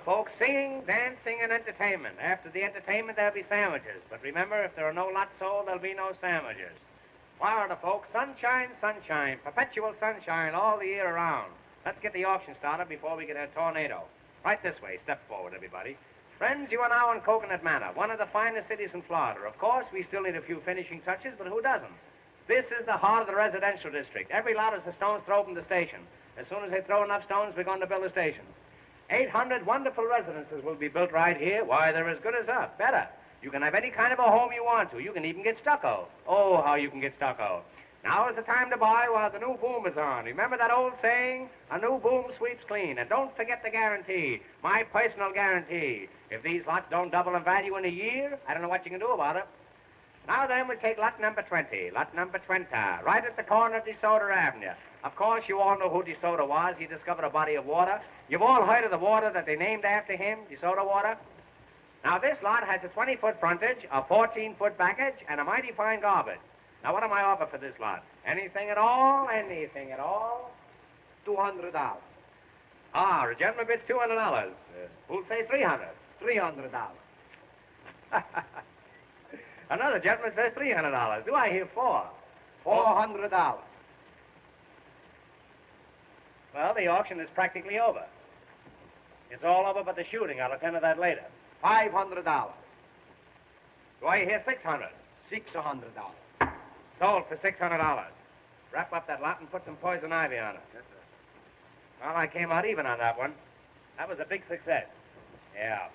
Folks, singing, dancing, and entertainment. After the entertainment, there'll be sandwiches. But remember, if there are no lots sold, there'll be no sandwiches. Florida, folks, sunshine, sunshine, perpetual sunshine all the year around. Let's get the auction started before we get a tornado. Right this way. Step forward, everybody. Friends, you are now in Coconut Manor, one of the finest cities in Florida. Of course, we still need a few finishing touches, but who doesn't? This is the heart of the residential district. Every lot is a stone's throw from the station. As soon as they throw enough stones, we're going to build a station. 800 wonderful residences will be built right here. Why, they're as good as up. Better. You can have any kind of a home you want to. You can even get stucco. Oh, how you can get stucco. Now is the time to buy while the new boom is on. Remember that old saying? A new boom sweeps clean. And don't forget the guarantee. My personal guarantee. If these lots don't double in value in a year, I don't know what you can do about it. Now then, we'll take lot number 20. Lot number 20, right at the corner of DeSoto Avenue. Of course, you all know who DeSoto was. He discovered a body of water. You've all heard of the water that they named after him, DeSoto water? Now, this lot has a 20-foot frontage, a 14-foot backage, and a mighty fine garbage. Now, what am I offer for this lot? Anything at all? Anything at all? $200. Ah, a gentleman bids $200. Who'll say $300? $300. Another gentleman says $300. Do I hear four? $400. Well, the auction is practically over. It's all over but the shooting. I'll attend to that later. $500. Do I hear $600? $600. Sold for $600. Wrap up that lot and put some poison ivy on it. Yes, sir. Well, I came out even on that one. That was a big success. Yeah.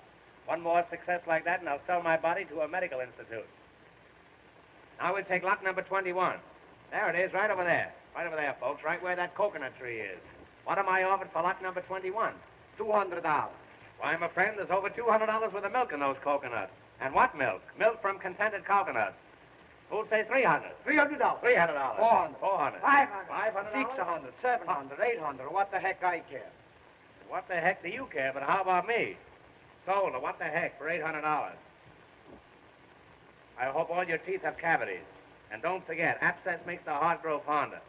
One more success like that, and I'll sell my body to a medical institute. Now we'll take lot number 21. There it is, right over there. Right over there, folks, right where that coconut tree is. What am I offered for lot number 21? $200. Why, my friend, there's over $200 worth of milk in those coconuts. And what milk? Milk from contented coconuts. Who'll say $300? $300. $300. $400. $400. $500. $500. $600. $700. $800. What the heck I care? What the heck do you care? But how about me? Sold her. What the heck for $800? I hope all your teeth have cavities. And don't forget, abscess makes the heart grow fonder.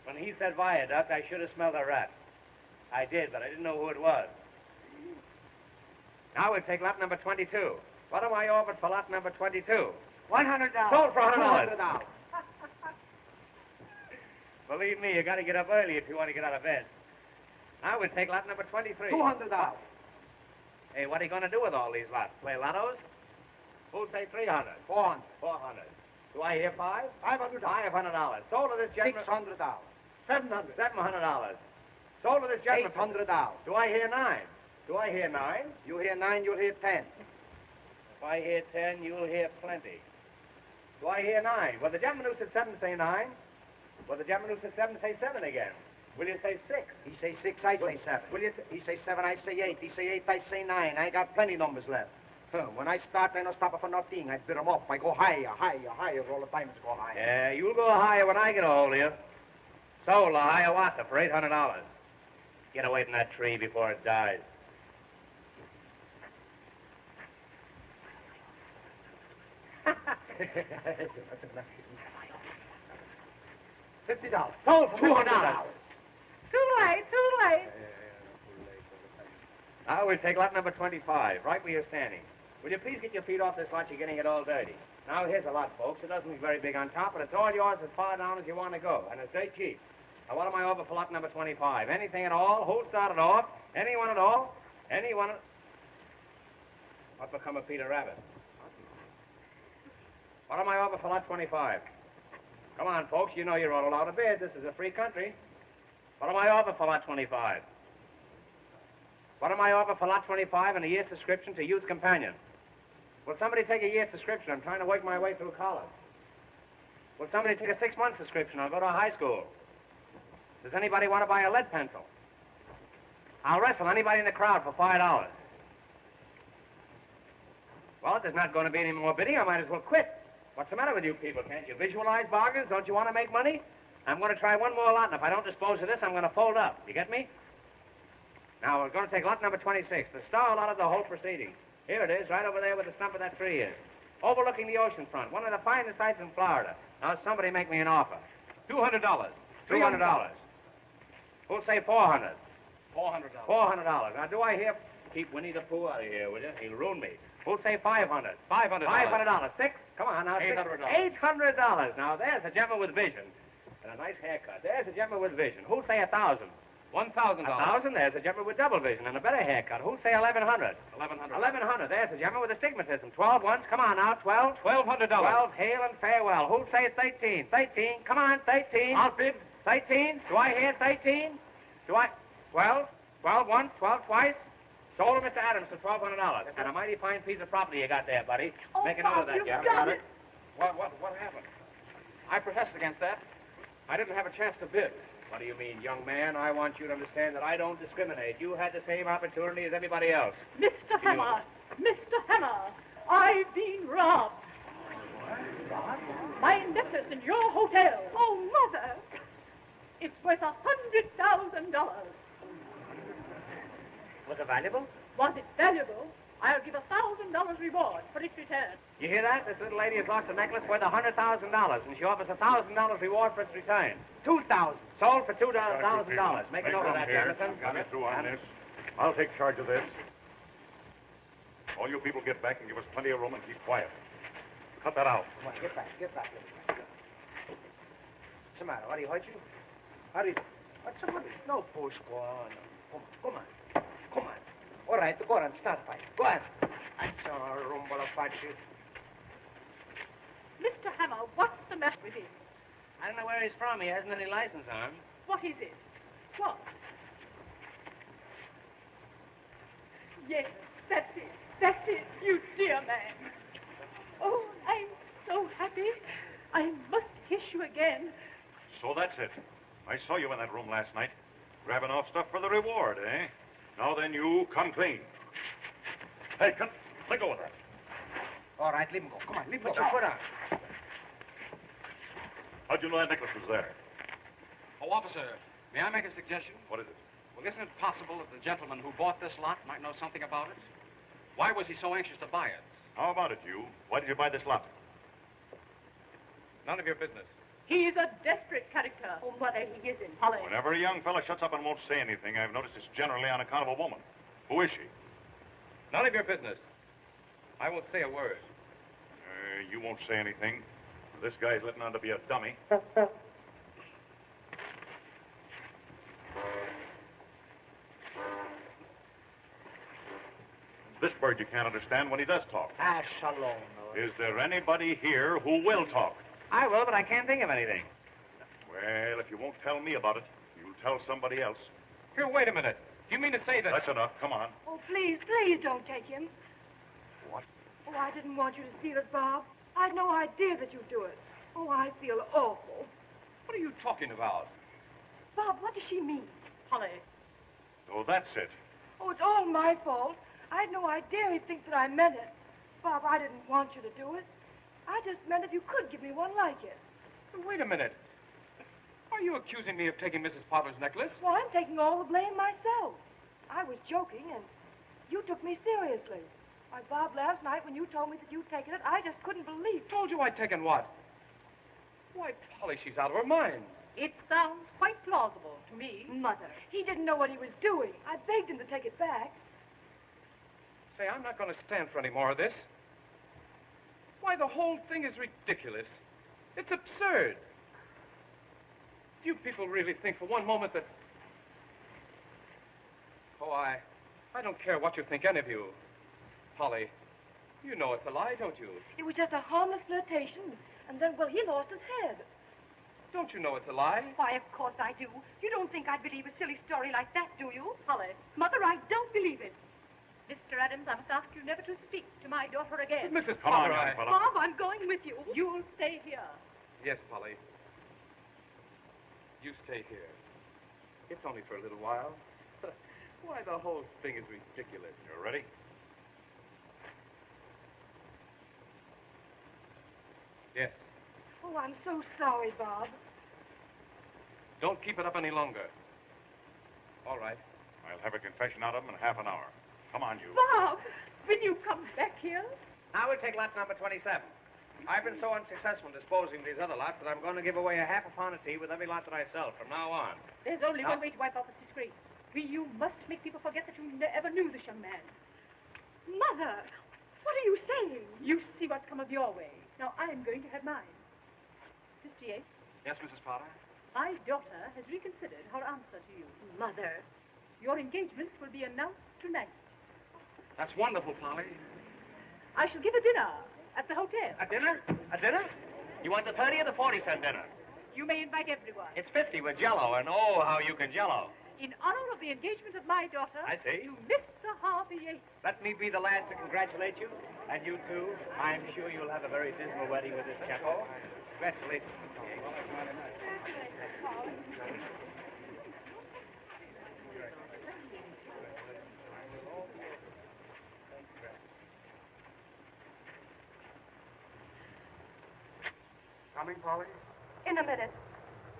When he said viaduct, I should have smelled a rat. I did, but I didn't know who it was. Now we'll take lot number 22. What am I offered for lot number 22? $100. Sold for $100. $200. Believe me, you got to get up early if you want to get out of bed. Now we'll take lot number 23. $200. Hey, what are you going to do with all these lots? Play lottos? Who'll say $300? $400. $400. Do I hear five? $500. $500. Sold to this gentleman. $600. $700. $700. Sold to this gentleman. $800. Do I hear nine? Do I hear nine? You hear 9, you'll hear 10. If I hear 10, you'll hear plenty. Do I hear 9? Well, the gentleman who said 7 say 9. Well, the gentleman who said 7 say 7 again. Will you say 6? He say 6, I say 7. Will you He say 7, I say 8. He say 8, I say 9. I got plenty numbers left. When I start, I don't stop for nothing. I bid 'em up. I go higher, higher, higher. All the time it's go higher. Yeah, you'll go higher when I get a hold of you. Sold a Hiawatha for $800. Get away from that tree before it dies. $50. Sold for $200. Too late, too late. Now we'll take lot number 25, right where you're standing. Will you please get your feet off this lot? You're getting it all dirty. Now, here's a lot, folks. It doesn't look very big on top, but it's all yours as far down as you want to go, and it's very cheap. Now, what am I over for lot number 25? Anything at all? Who'll start it off? Anyone at all? Anyone at... What become of Peter Rabbit? What am I over for lot 25? Come on, folks. You know you're all allowed to bid. This is a free country. What am I over for lot 25? What am I over for lot 25 and a year's subscription to Youth Companion? Will somebody take a year's subscription? I'm trying to work my way through college. Will somebody take a 6-month subscription? I'll go to high school. Does anybody want to buy a lead pencil? I'll wrestle anybody in the crowd for $5. Well, if there's not going to be any more bidding, I might as well quit. What's the matter with you people? Can't you visualize bargains? Don't you want to make money? I'm going to try one more lot, and if I don't dispose of this, I'm going to fold up. You get me? Now, we're going to take lot number 26, the star lot of the whole proceeding. Here it is, right over there where the stump of that tree is. Overlooking the ocean front. One of the finest sights in Florida. Now, somebody make me an offer. $200. $200. Who'll say $400? $400. $400. Now, do I hear... Keep Winnie the Pooh out of here, will you? He'll ruin me. Who'll say $500? $500. $500. 6? Come on now. $800. $800. Now, there's a gentleman with vision. And a nice haircut. There's a gentleman with vision. Who'll say $1,000? $1,000. $1,000. There's a gentleman with double vision and a better haircut. Who'll say $1,100? $1,100. $1,100. There's a gentleman with astigmatism. 12 once. Come on now. 12. $1,200. 12. Hail and farewell. Who'll say 13? 13. Come on. 13. I'll bid. 13. Do I hear 13? Do I? 12. 12 once. 12 twice. Sold to Mr. Adams for $1,200. And a mighty fine piece of property you got there, buddy. Oh, Make a note of that, you've Jeff. done it. What happened? I protest against that. I didn't have a chance to bid. What do you mean, young man? I want you to understand that I don't discriminate. You had the same opportunity as everybody else. Mr. Hammer. Mr. Hammer. I've been robbed. My necklace in your hotel. Oh, Mother. It's worth $100,000. Was it valuable? Was it valuable? I'll give $1,000 reward for its return. You hear that? This little lady has lost a necklace worth $100,000, and she offers $1,000 reward for its return. $2,000. Sold for $2,000. Make a note of that, Jefferson. Got me through on this. I'll take charge of this. All you people get back and give us plenty of room and keep quiet. Cut that out. Come on, get back. What's the matter? What, he hurt you? What's the matter? No push, go on. Come on. All right, go on, start fight. Go on. That's all, rumble apache. Mr. Hammer, what's the matter with him? I don't know where he's from. He hasn't any license on him. What is it? What? Yes, that's it, you dear man. Oh, I'm so happy. I must kiss you again. So that's it. I saw you in that room last night, grabbing off stuff for the reward, eh? Now then, you come clean. Hey, let go of that. All right, leave him go. Come on, leave him Put go. your foot on. How'd you know that necklace was there? Oh, officer, may I make a suggestion? What is it? Well, isn't it possible that the gentleman who bought this lot might know something about it? Why was he so anxious to buy it? How about it, you? Why did you buy this lot? None of your business. He's a desperate character. Oh, Mother, he isn't. Holly. Whenever a young fella shuts up and won't say anything, I've noticed it's generally on account of a woman. Who is she? None of your business. I won't say a word. You won't say anything. This guy's letting on to be a dummy. This bird you can't understand when he does talk. Shalom. Is there anybody here who will talk? I will, but I can't think of anything. Well, if you won't tell me about it, you'll tell somebody else. Here, wait a minute. Do you mean to say that... That's enough. Come on. Oh, please don't take him. What? Oh, I didn't want you to steal it, Bob. I had no idea that you'd do it. Oh, I feel awful. What are you talking about? Bob, what does she mean? Holly. So that's it. Oh, it's all my fault. I had no idea he'd think that I meant it. Bob, I didn't want you to do it. I just meant if you could give me one like it. Wait a minute. Are you accusing me of taking Mrs. Potter's necklace? Well, I'm taking all the blame myself. I was joking, and you took me seriously. Why, Bob, last night when you told me that you'd taken it, I just couldn't believe it. Told you I'd taken what? Why, Polly, she's out of her mind. It sounds quite plausible to me. Mother, he didn't know what he was doing. I begged him to take it back. Say, I'm not going to stand for any more of this. Why, the whole thing is ridiculous. It's absurd. Do you people really think for one moment that... Oh, I don't care what you think, any of you. Polly, you know it's a lie, don't you? It was just a harmless flirtation, and then, well, he lost his head. Don't you know it's a lie? Why, of course I do. You don't think I'd believe a silly story like that, do you? Holly. Mother, I don't believe it. Mr. Adams, I must ask you never to speak to my daughter again. But Mrs. Come on, Potter, young fella. Bob, I'm going with you. You'll stay here. Yes, Polly. You stay here. It's only for a little while. Why, the whole thing is ridiculous. You ready? Yes. Oh, I'm so sorry, Bob. Don't keep it up any longer. All right. I'll have a confession out of him in half an hour. Come on, you. Bob, will you come back here? Now we'll take lot number 27. I've been so unsuccessful disposing of these other lots that I'm going to give away a half a pound of tea with every lot that I sell from now on. There's only one way to wipe off this disgrace. You must make people forget that you ever knew this young man. Mother, what are you saying? You see what's come of your way. Now I'm going to have mine. Mr. Yates, Yes, Mrs. Potter? my daughter has reconsidered her answer to you. Mother. Your engagement will be announced tonight. That's wonderful, Polly. I shall give a dinner at the hotel. A dinner? A dinner? You want the 30 or the 40-cent dinner? You may invite everyone. It's 50 with Jell-O, and oh, how you can Jell-O. In honor of the engagement of my daughter, I see. to Mr. Harvey Yates. Let me be the last to congratulate you, and you too. I'm sure you'll have a very dismal wedding with this chap. Congratulations. coming, Polly? In a minute.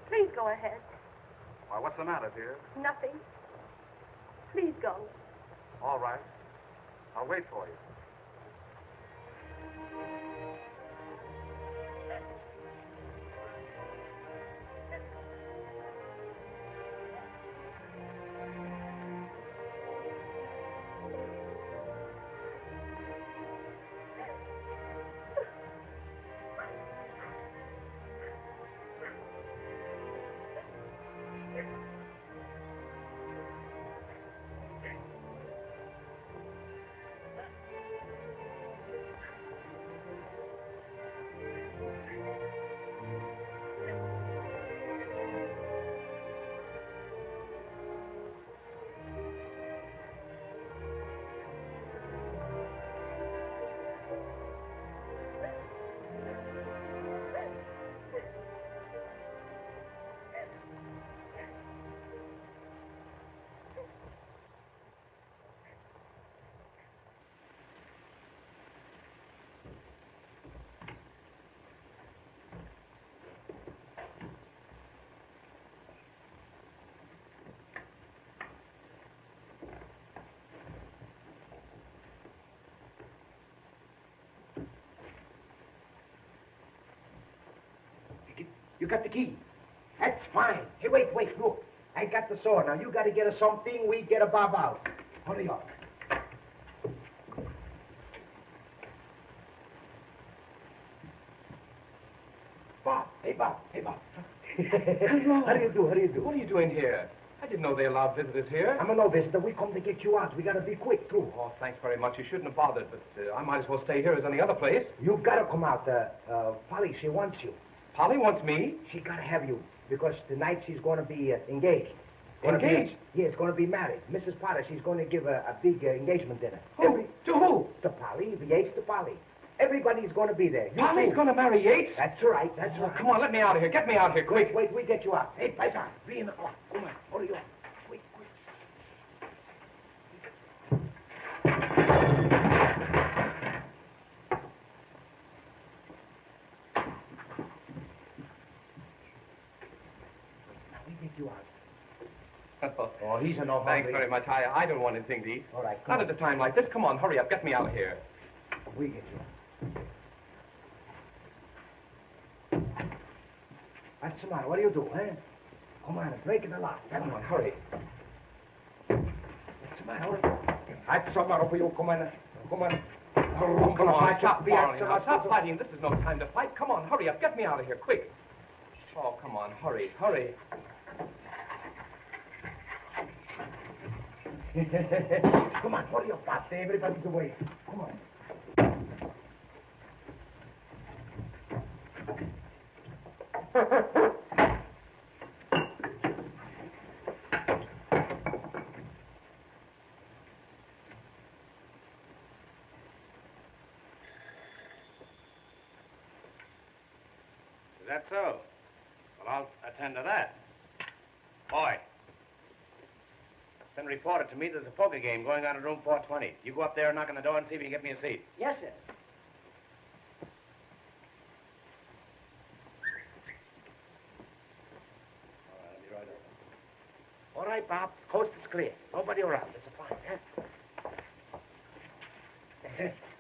Please go ahead. Why, what's the matter, dear? Nothing. Please go. All right. I'll wait for you. You got the key. That's fine. Hey, wait, look. I got the saw. Now, you got to get us something. We get a bob out. Hurry up. Bob. Hey, Bob. Hello. How do you do? What are you doing here? I didn't know they allowed visitors here. I'm a no visitor. We come to get you out. We got to be quick, too. Oh, thanks very much. You shouldn't have bothered, but I might as well stay here as any other place. You got to come out. Polly, she wants you. Polly wants me? She got to have you because tonight she's going to be engaged. Engaged? Yes, going to be married. Mrs. Potter, she's going to give a big engagement dinner. Who? To who? To Polly, the Yates to Polly. Everybody's going to be there. Polly's going to marry Yates? That's right. Come on, let me out of here. Get me out of here, quick. Wait, we get you out. Hey, Paisan, 3 o'clock. Come on, hurry up. Wait, quick. Now, we get you out. Oh, he's a no hurry. Thanks very much. I don't want anything to eat. All right, Not at a time like this. Come on, hurry up. Get me out of here. We get you out. What's the matter? What do you do, eh? Come on, break in the lock. Come on, hurry. What's the matter? What's the matter for you? Come on. Come on, stop quarreling now. Stop fighting. This is no time to fight. Come on, hurry up. Get me out of here, quick. Oh, come on, hurry. Come on, hurry up, Pop. Everybody's away. Come on. Is that so? Well, I'll attend to that. Boy. It's been reported to me there's a poker game going on in room 420. You go up there and knock on the door and see if you can get me a seat. Yes, sir. All right, I'll be right over. All right, Bob. Coast is clear. Nobody around. It's a fine, huh?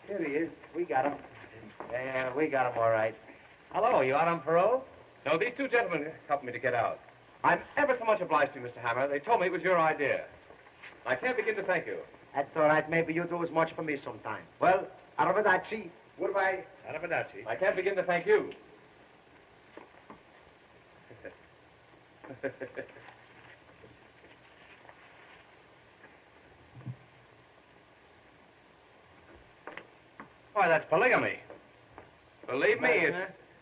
Here he is. We got him. Yeah, we got him all right. Hello, you out on parole? No, these two gentlemen helped me to get out. I'm ever so much obliged to you, Mr. Hammer. They told me it was your idea. I can't begin to thank you. That's all right. Maybe you'll do as much for me sometime. Well, arrivederci. Goodbye. Arrivederci. I can't begin to thank you. Why, that's polygamy. Believe me,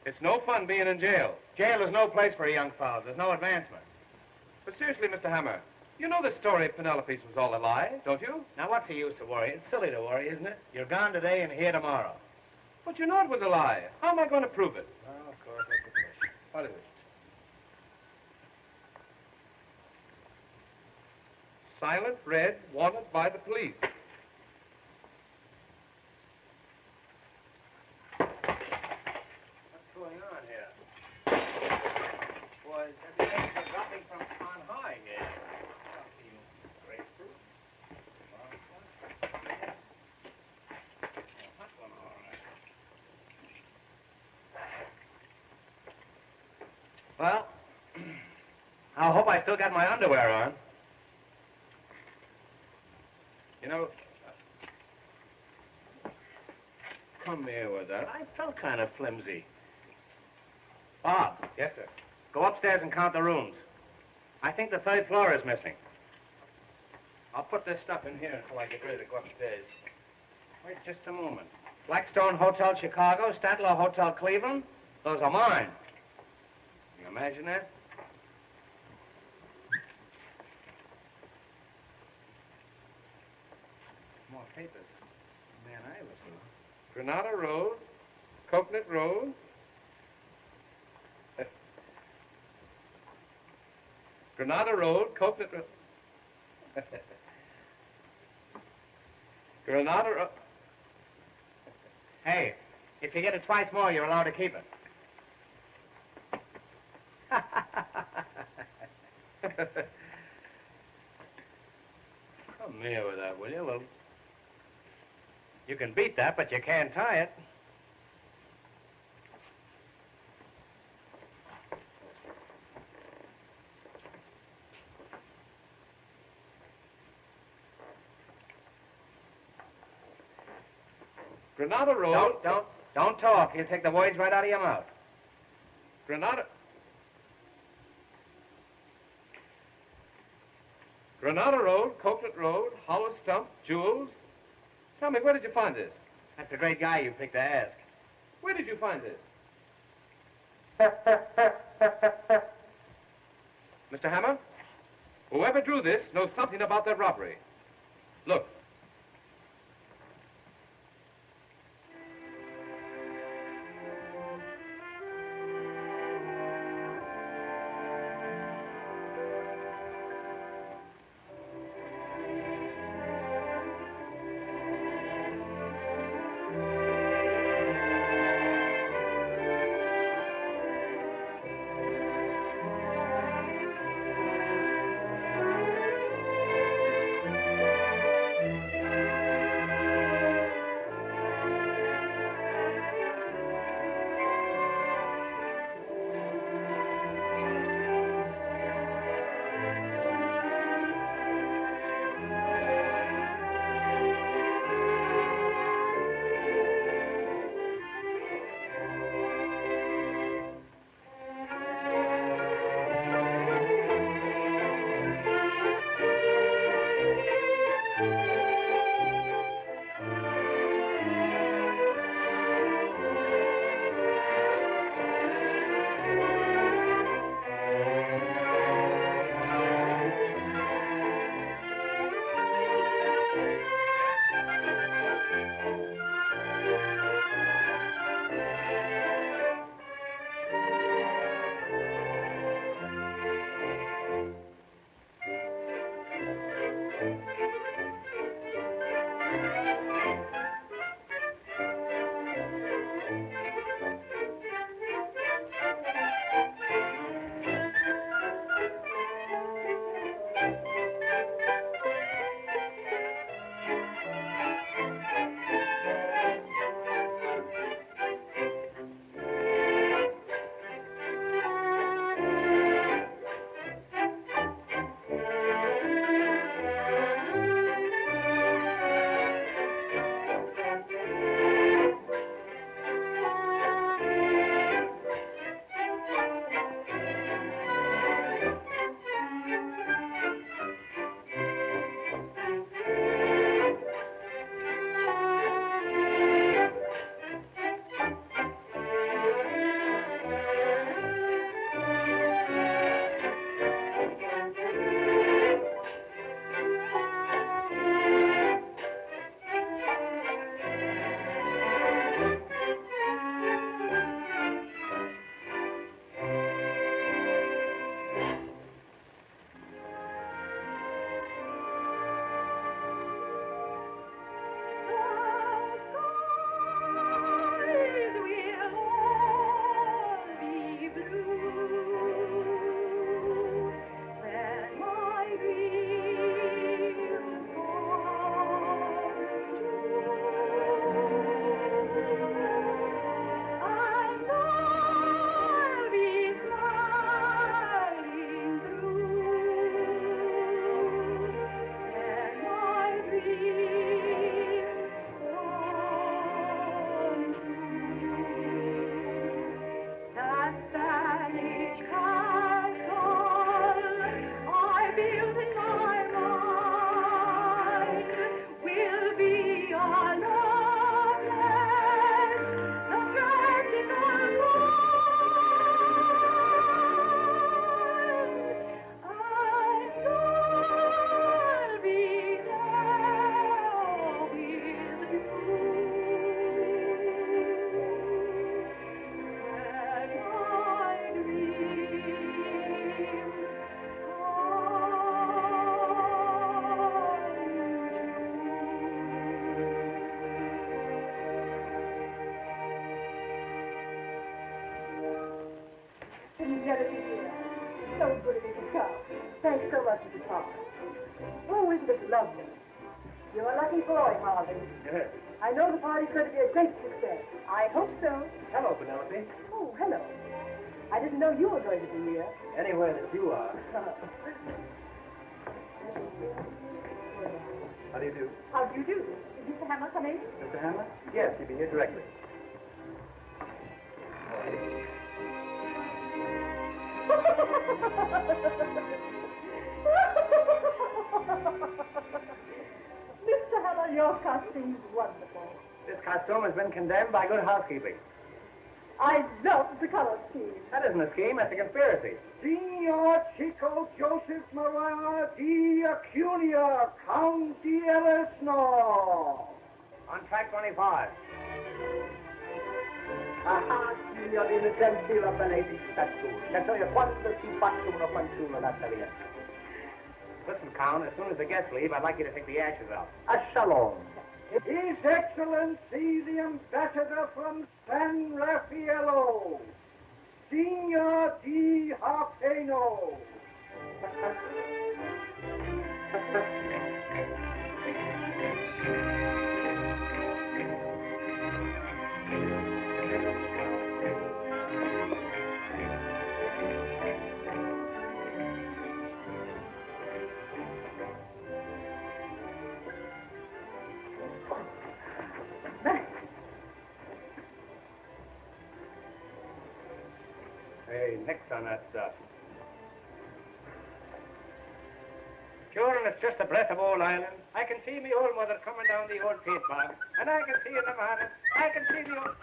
it's no fun being in jail. Jail is no place for a young fellow. There's no advancement. But seriously, Mr. Hammer, you know the story of Penelope's was all a lie, don't you? Now, what's the use to worry? It's silly to worry, isn't it? You're gone today and here tomorrow. But you know it was a lie. How am I going to prove it? Oh, of course, that's the question. What is it? Silent red, wanted by the police. What's going on here? Well, I hope I still got my underwear on. You know, come here with that. I felt kind of flimsy. Bob. Yes, sir. Go upstairs and count the rooms. I think the third floor is missing. I'll put this stuff in here until I get ready to go upstairs. Wait just a moment. Blackstone Hotel Chicago, Statler Hotel Cleveland. Those are mine. Can you imagine that? More papers. Man, I was Granada Road, Coconut Road. Granada Road, Coconut Road. Granada Road. Hey, if you get it twice more, you're allowed to keep it. Come here with that, will you? Well, you can beat that, but you can't tie it. Granada Road. Don't talk. You'll take the words right out of your mouth. Granada Road, Coconut Road, Hollow Stump, Jewels. Tell me, where did you find this? That's a great guy you picked to ask. Where did you find this? Mr. Hammer, whoever drew this knows something about that robbery. Look. welcome to Park. Oh, isn't it lovely? You're a lucky boy, Harvey. Yes. I know the party's going to be a great success. I hope so. Hello, Penelope. Oh, hello. I didn't know you were going to be here. Anywhere that you are. How do you do? How do you do? Is Mr. Hammer coming? Mr. Hammer? Yes, he'll be here directly. Mr. Hammer, your costume's wonderful. This costume has been condemned by good housekeeping. I love the color scheme. That isn't a scheme, that's a conspiracy. Signor Chico Joseph Maria di Acunia, Count di Elesno. On track 25. Ah, signorina, gentile bellezza statura. Che so io quando si faccio una fanciulla da Italiano. Listen, Count, as soon as the guests leave, I'd like you to take the ashes out. A shalom. His Excellency, the ambassador from San Raffaello, Signor Di Harpeno. Hey, nix on that stuff. Sure, and it's just a breath of old Ireland. I can see me old mother coming down the old peat bog, and I can see in the morning, I can see the old...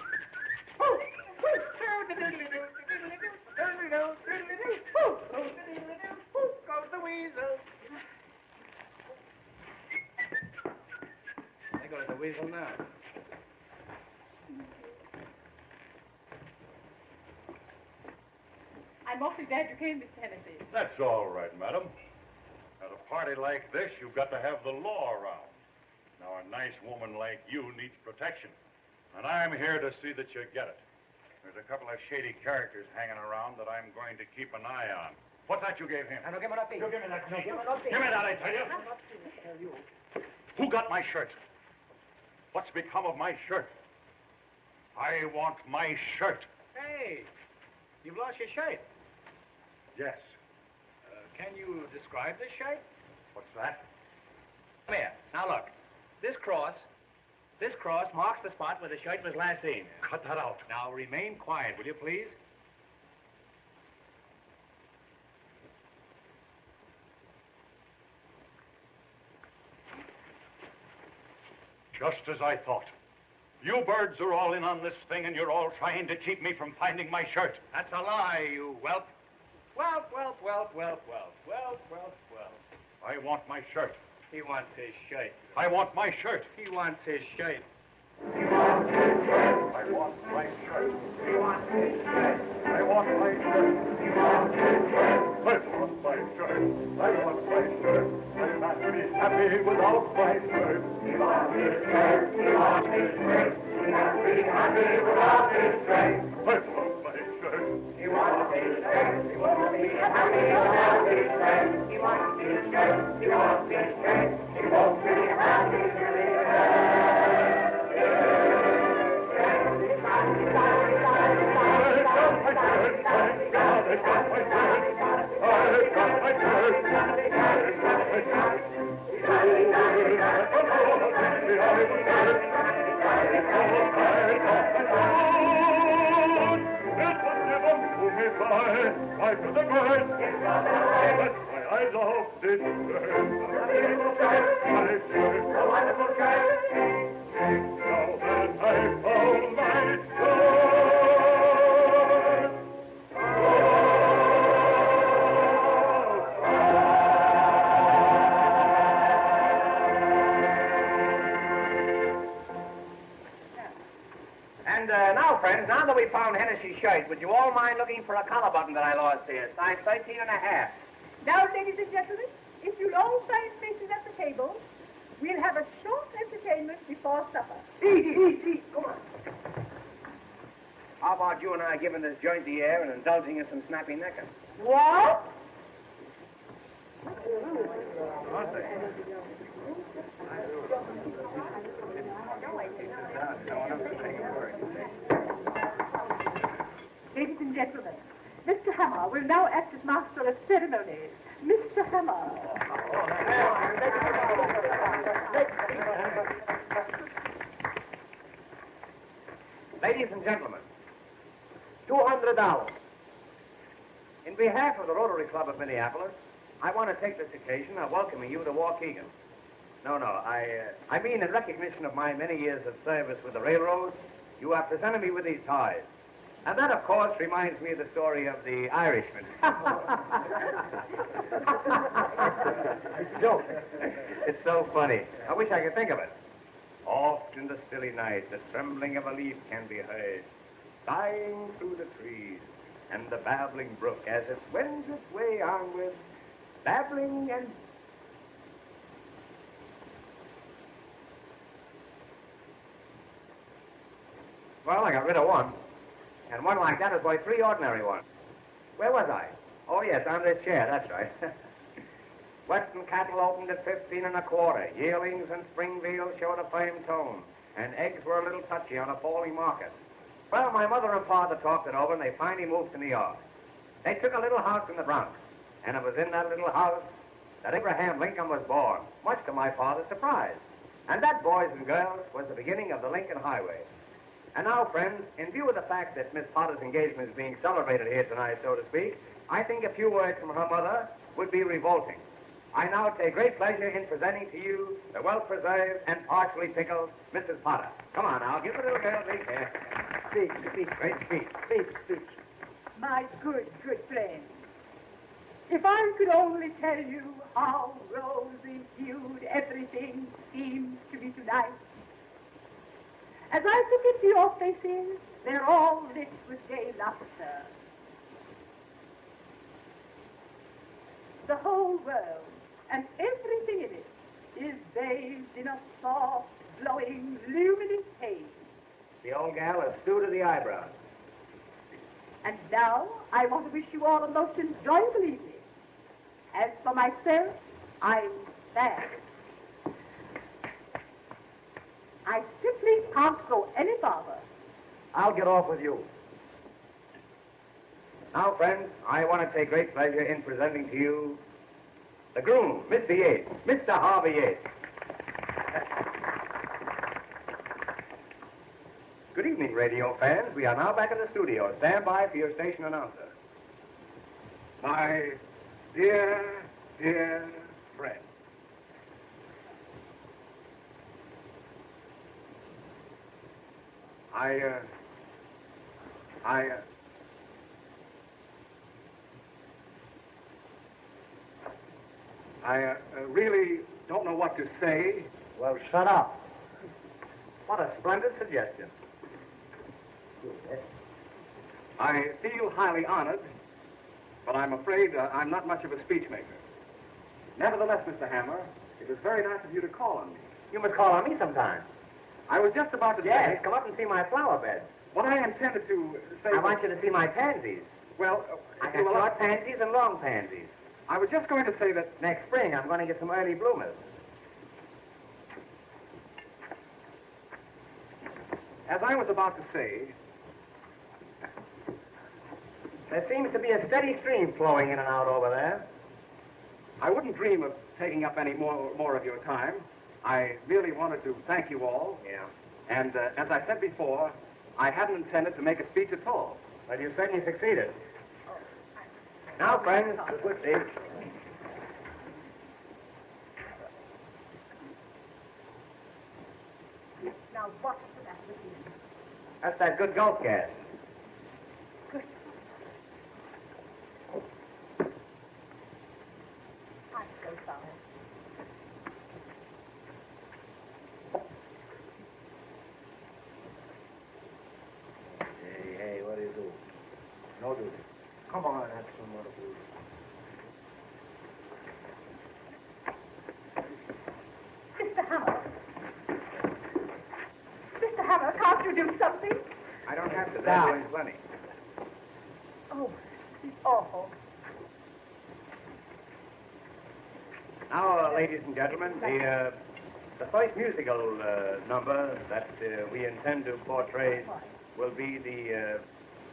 Goes the weasel. There goes the weasel now. I'm awfully glad you came, Mr. Hennessy. That's all right, madam. At a party like this, you've got to have the law around. Now, a nice woman like you needs protection, and I'm here to see that you get it. There's a couple of shady characters hanging around that I'm going to keep an eye on. What's that you gave him? No, give me that thing. You give me that. No, give me that thing. Give me that, I tell you. I'm not seeing it, tell you. Who got my shirt? What's become of my shirt? I want my shirt. Hey, you've lost your shirt. Yes. Can you describe this shirt? What's that? Come here. Now look. This cross marks the spot where the shirt was last seen. Cut that out. Now remain quiet, will you please? Just as I thought. You birds are all in on this thing, and you're all trying to keep me from finding my shirt. That's a lie, you whelp. Whelp. I want my shirt. He wants his shirt. I want my shirt. He wants his shirt. I want my shirt. He wants his shirt. I want my shirt. He wants his shirt. I want my shirt. I want my shirt. I can't be happy without my shirt. He wants his shirt. He wants his shirt. He can't be happy without his shirt. I want my shirt. He wants his shirt. He won't be happy without his shirt. He wants his shirt. He wants his shirt. He won't be happy till he Now that we found Hennessy's shirt, would you all mind looking for a collar button that I lost here? Size 13 and a half. Now, ladies and gentlemen, if you'll all find places at the table, we'll have a short entertainment before supper. Eat. Come on. How about you and I giving this joint the air and indulging in some snappy necking? What? Aren't they? Ladies and gentlemen, Mr. Hammer will now act as master of ceremonies. Mr. Hammer. Ladies and gentlemen, $200. In behalf of the Rotary Club of Minneapolis, I want to take this occasion of welcoming you to Waukegan. I mean in recognition of my many years of service with the railroad, you have presented me with these ties. And that, of course, reminds me of the story of the Irishman. Joke. It's so funny. I wish I could think of it. Oft in the stilly night, the trembling of a leaf can be heard, sighing through the trees, and the babbling brook as it wends its way onward, babbling and... Well, I got rid of one. And one like that is worth 3 ordinary ones. Where was I? Oh, yes, on this chair, that's right. Western cattle opened at 15 1/4. Yearlings and spring veals showed a firm tone, and eggs were a little touchy on a falling market. Well, my mother and father talked it over, and they finally moved to New York. They took a little house in the Bronx, and it was in that little house that Abraham Lincoln was born, much to my father's surprise. And that, boys and girls, was the beginning of the Lincoln Highway. And now, friends, in view of the fact that Miss Potter's engagement is being celebrated here tonight, so to speak, I think a few words from her mother would be revolting. I now take great pleasure in presenting to you the well-preserved and partially pickled Mrs. Potter. Come on now, give the little girl a big here. Speak, great speech. My good friend, if I could only tell you how rosy-hued everything seems to be tonight. As I look into your faces, they're all lit with gay laughter. The whole world and everything in it is bathed in a soft, glowing, luminous haze. The old gal is stew to the eyebrows. And now, I want to wish you all a most enjoyable evening. As for myself, I'm sad. I simply can't go any farther. I'll get off with you. Now, friends, I want to take great pleasure in presenting to you the groom, Mr. Yates, Mr. Harvey Yates. Good evening, radio fans. We are now back in the studio. Stand by for your station announcer. My dear friend. I really don't know what to say. Well, shut up. What a splendid suggestion. I feel highly honored, but I'm afraid I'm not much of a speechmaker. Nevertheless, Mr. Hammer, it was very nice of you to call on me. You must call on me sometime. I was just about to Yes, say... come up and see my flower bed. What I intended to say... I want you to see my pansies. Well, I got short pansies and long pansies. I was just going to say that... Next spring, I'm going to get some early bloomers. As I was about to say... There seems to be a steady stream flowing in and out over there. I wouldn't dream of taking up any more of your time. I merely wanted to thank you all. Yeah. And as I said before, I hadn't intended to make a speech at all. Well, you certainly succeeded. Now, friends, good speech. Now, what's that within? That's that good gulp gas. Good. I'm so sorry. Hey, what do you do? No duty. Come on, that's some more food. Mr. Hammer. Mr. Hammer, can't you do something? I don't have to. They're doing plenty. Oh, it's awful. Now, ladies and gentlemen, the first musical number that we intend to portray will be the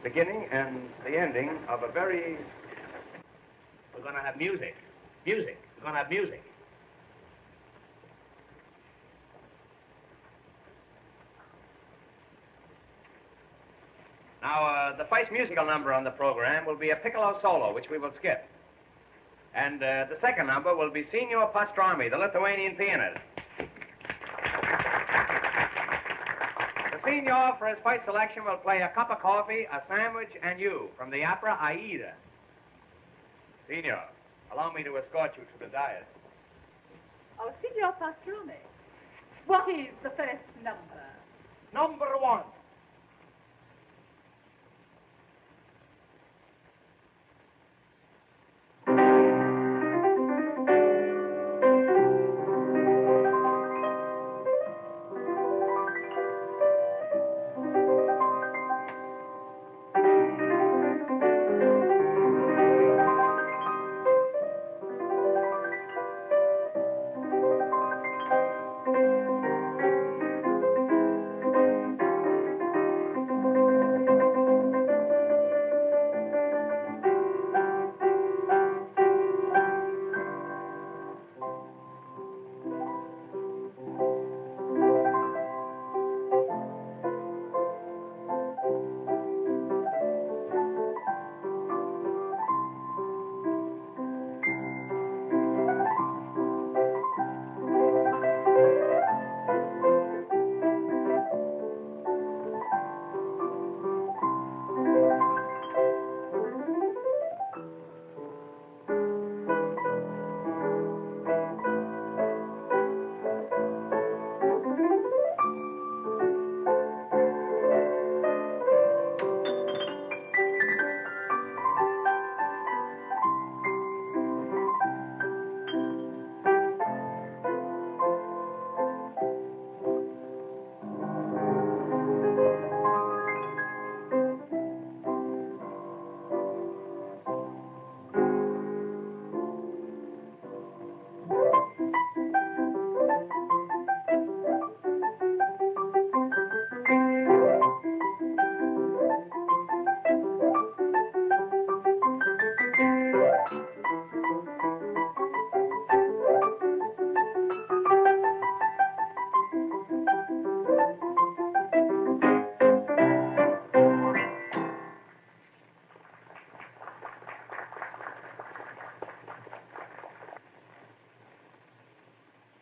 beginning and the ending of a very... We're going to have music. Music. We're going to have music. Now, the first musical number on the program will be a piccolo solo, which we will skip. And the second number will be Signor Pastrami, the Lithuanian pianist. The Signor, for his first selection, will play A Cup of Coffee, A Sandwich, and You from the opera Aida. Signor, allow me to escort you to the dais. Oh, Signor Pastrami, what is the first number? Number 1.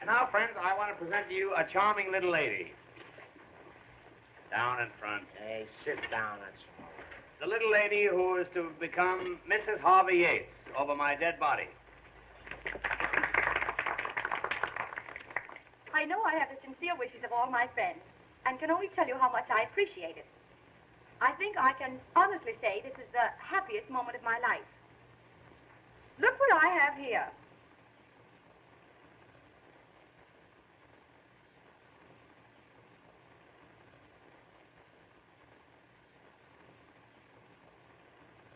And now, friends, I want to present to you a charming little lady. Down in front. Hey, sit down, that's all. The little lady who is to become Mrs. Harvey Yates over my dead body. I know I have the sincere wishes of all my friends, and can only tell you how much I appreciate it. I think I can honestly say this is the happiest moment of my life. Look what I have here.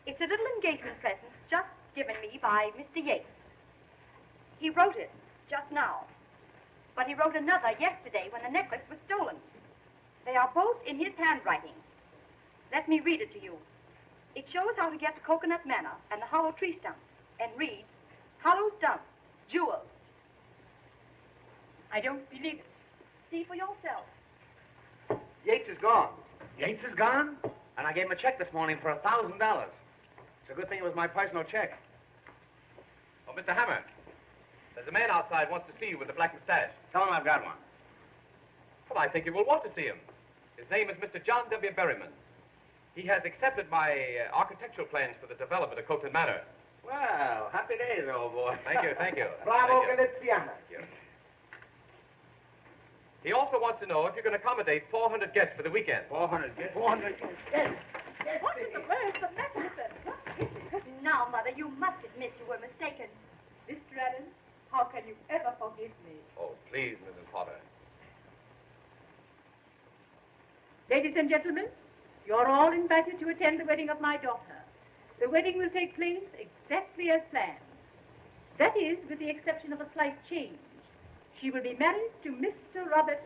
It's a little engagement present just given me by Mr. Yates. He wrote it just now, but he wrote another yesterday when the necklace was stolen. They are both in his handwriting. Let me read it to you. It shows how to get to Coconut Manor and the hollow tree stump, and reads, hollow stump, jewels. I don't believe it. See for yourself. Yates is gone. Yates is gone? And I gave him a check this morning for $1,000. It's a good thing it was my personal check. Oh, Mr. Hammer, there's a man outside wants to see you with the black mustache. Tell him I've got one. Well, I think you will want to see him. His name is Mr. John W. Berryman. He has accepted my architectural plans for the development of Coconut Manor. Well, happy days, old boy. Thank you, thank you. Bravo, Thank you. Galiziana. Thank you. He also wants to know if you can accommodate 400 guests for the weekend. 400 guests? 400 guests. Yes. What in the world is the matter with them? What is it? Now, Mother, you must admit you were mistaken. Mr. Adams, how can you ever forgive me? Oh, please, Mrs. Potter. Ladies and gentlemen, you're all invited to attend the wedding of my daughter. The wedding will take place exactly as planned. That is, with the exception of a slight change. She will be married to Mr. Robert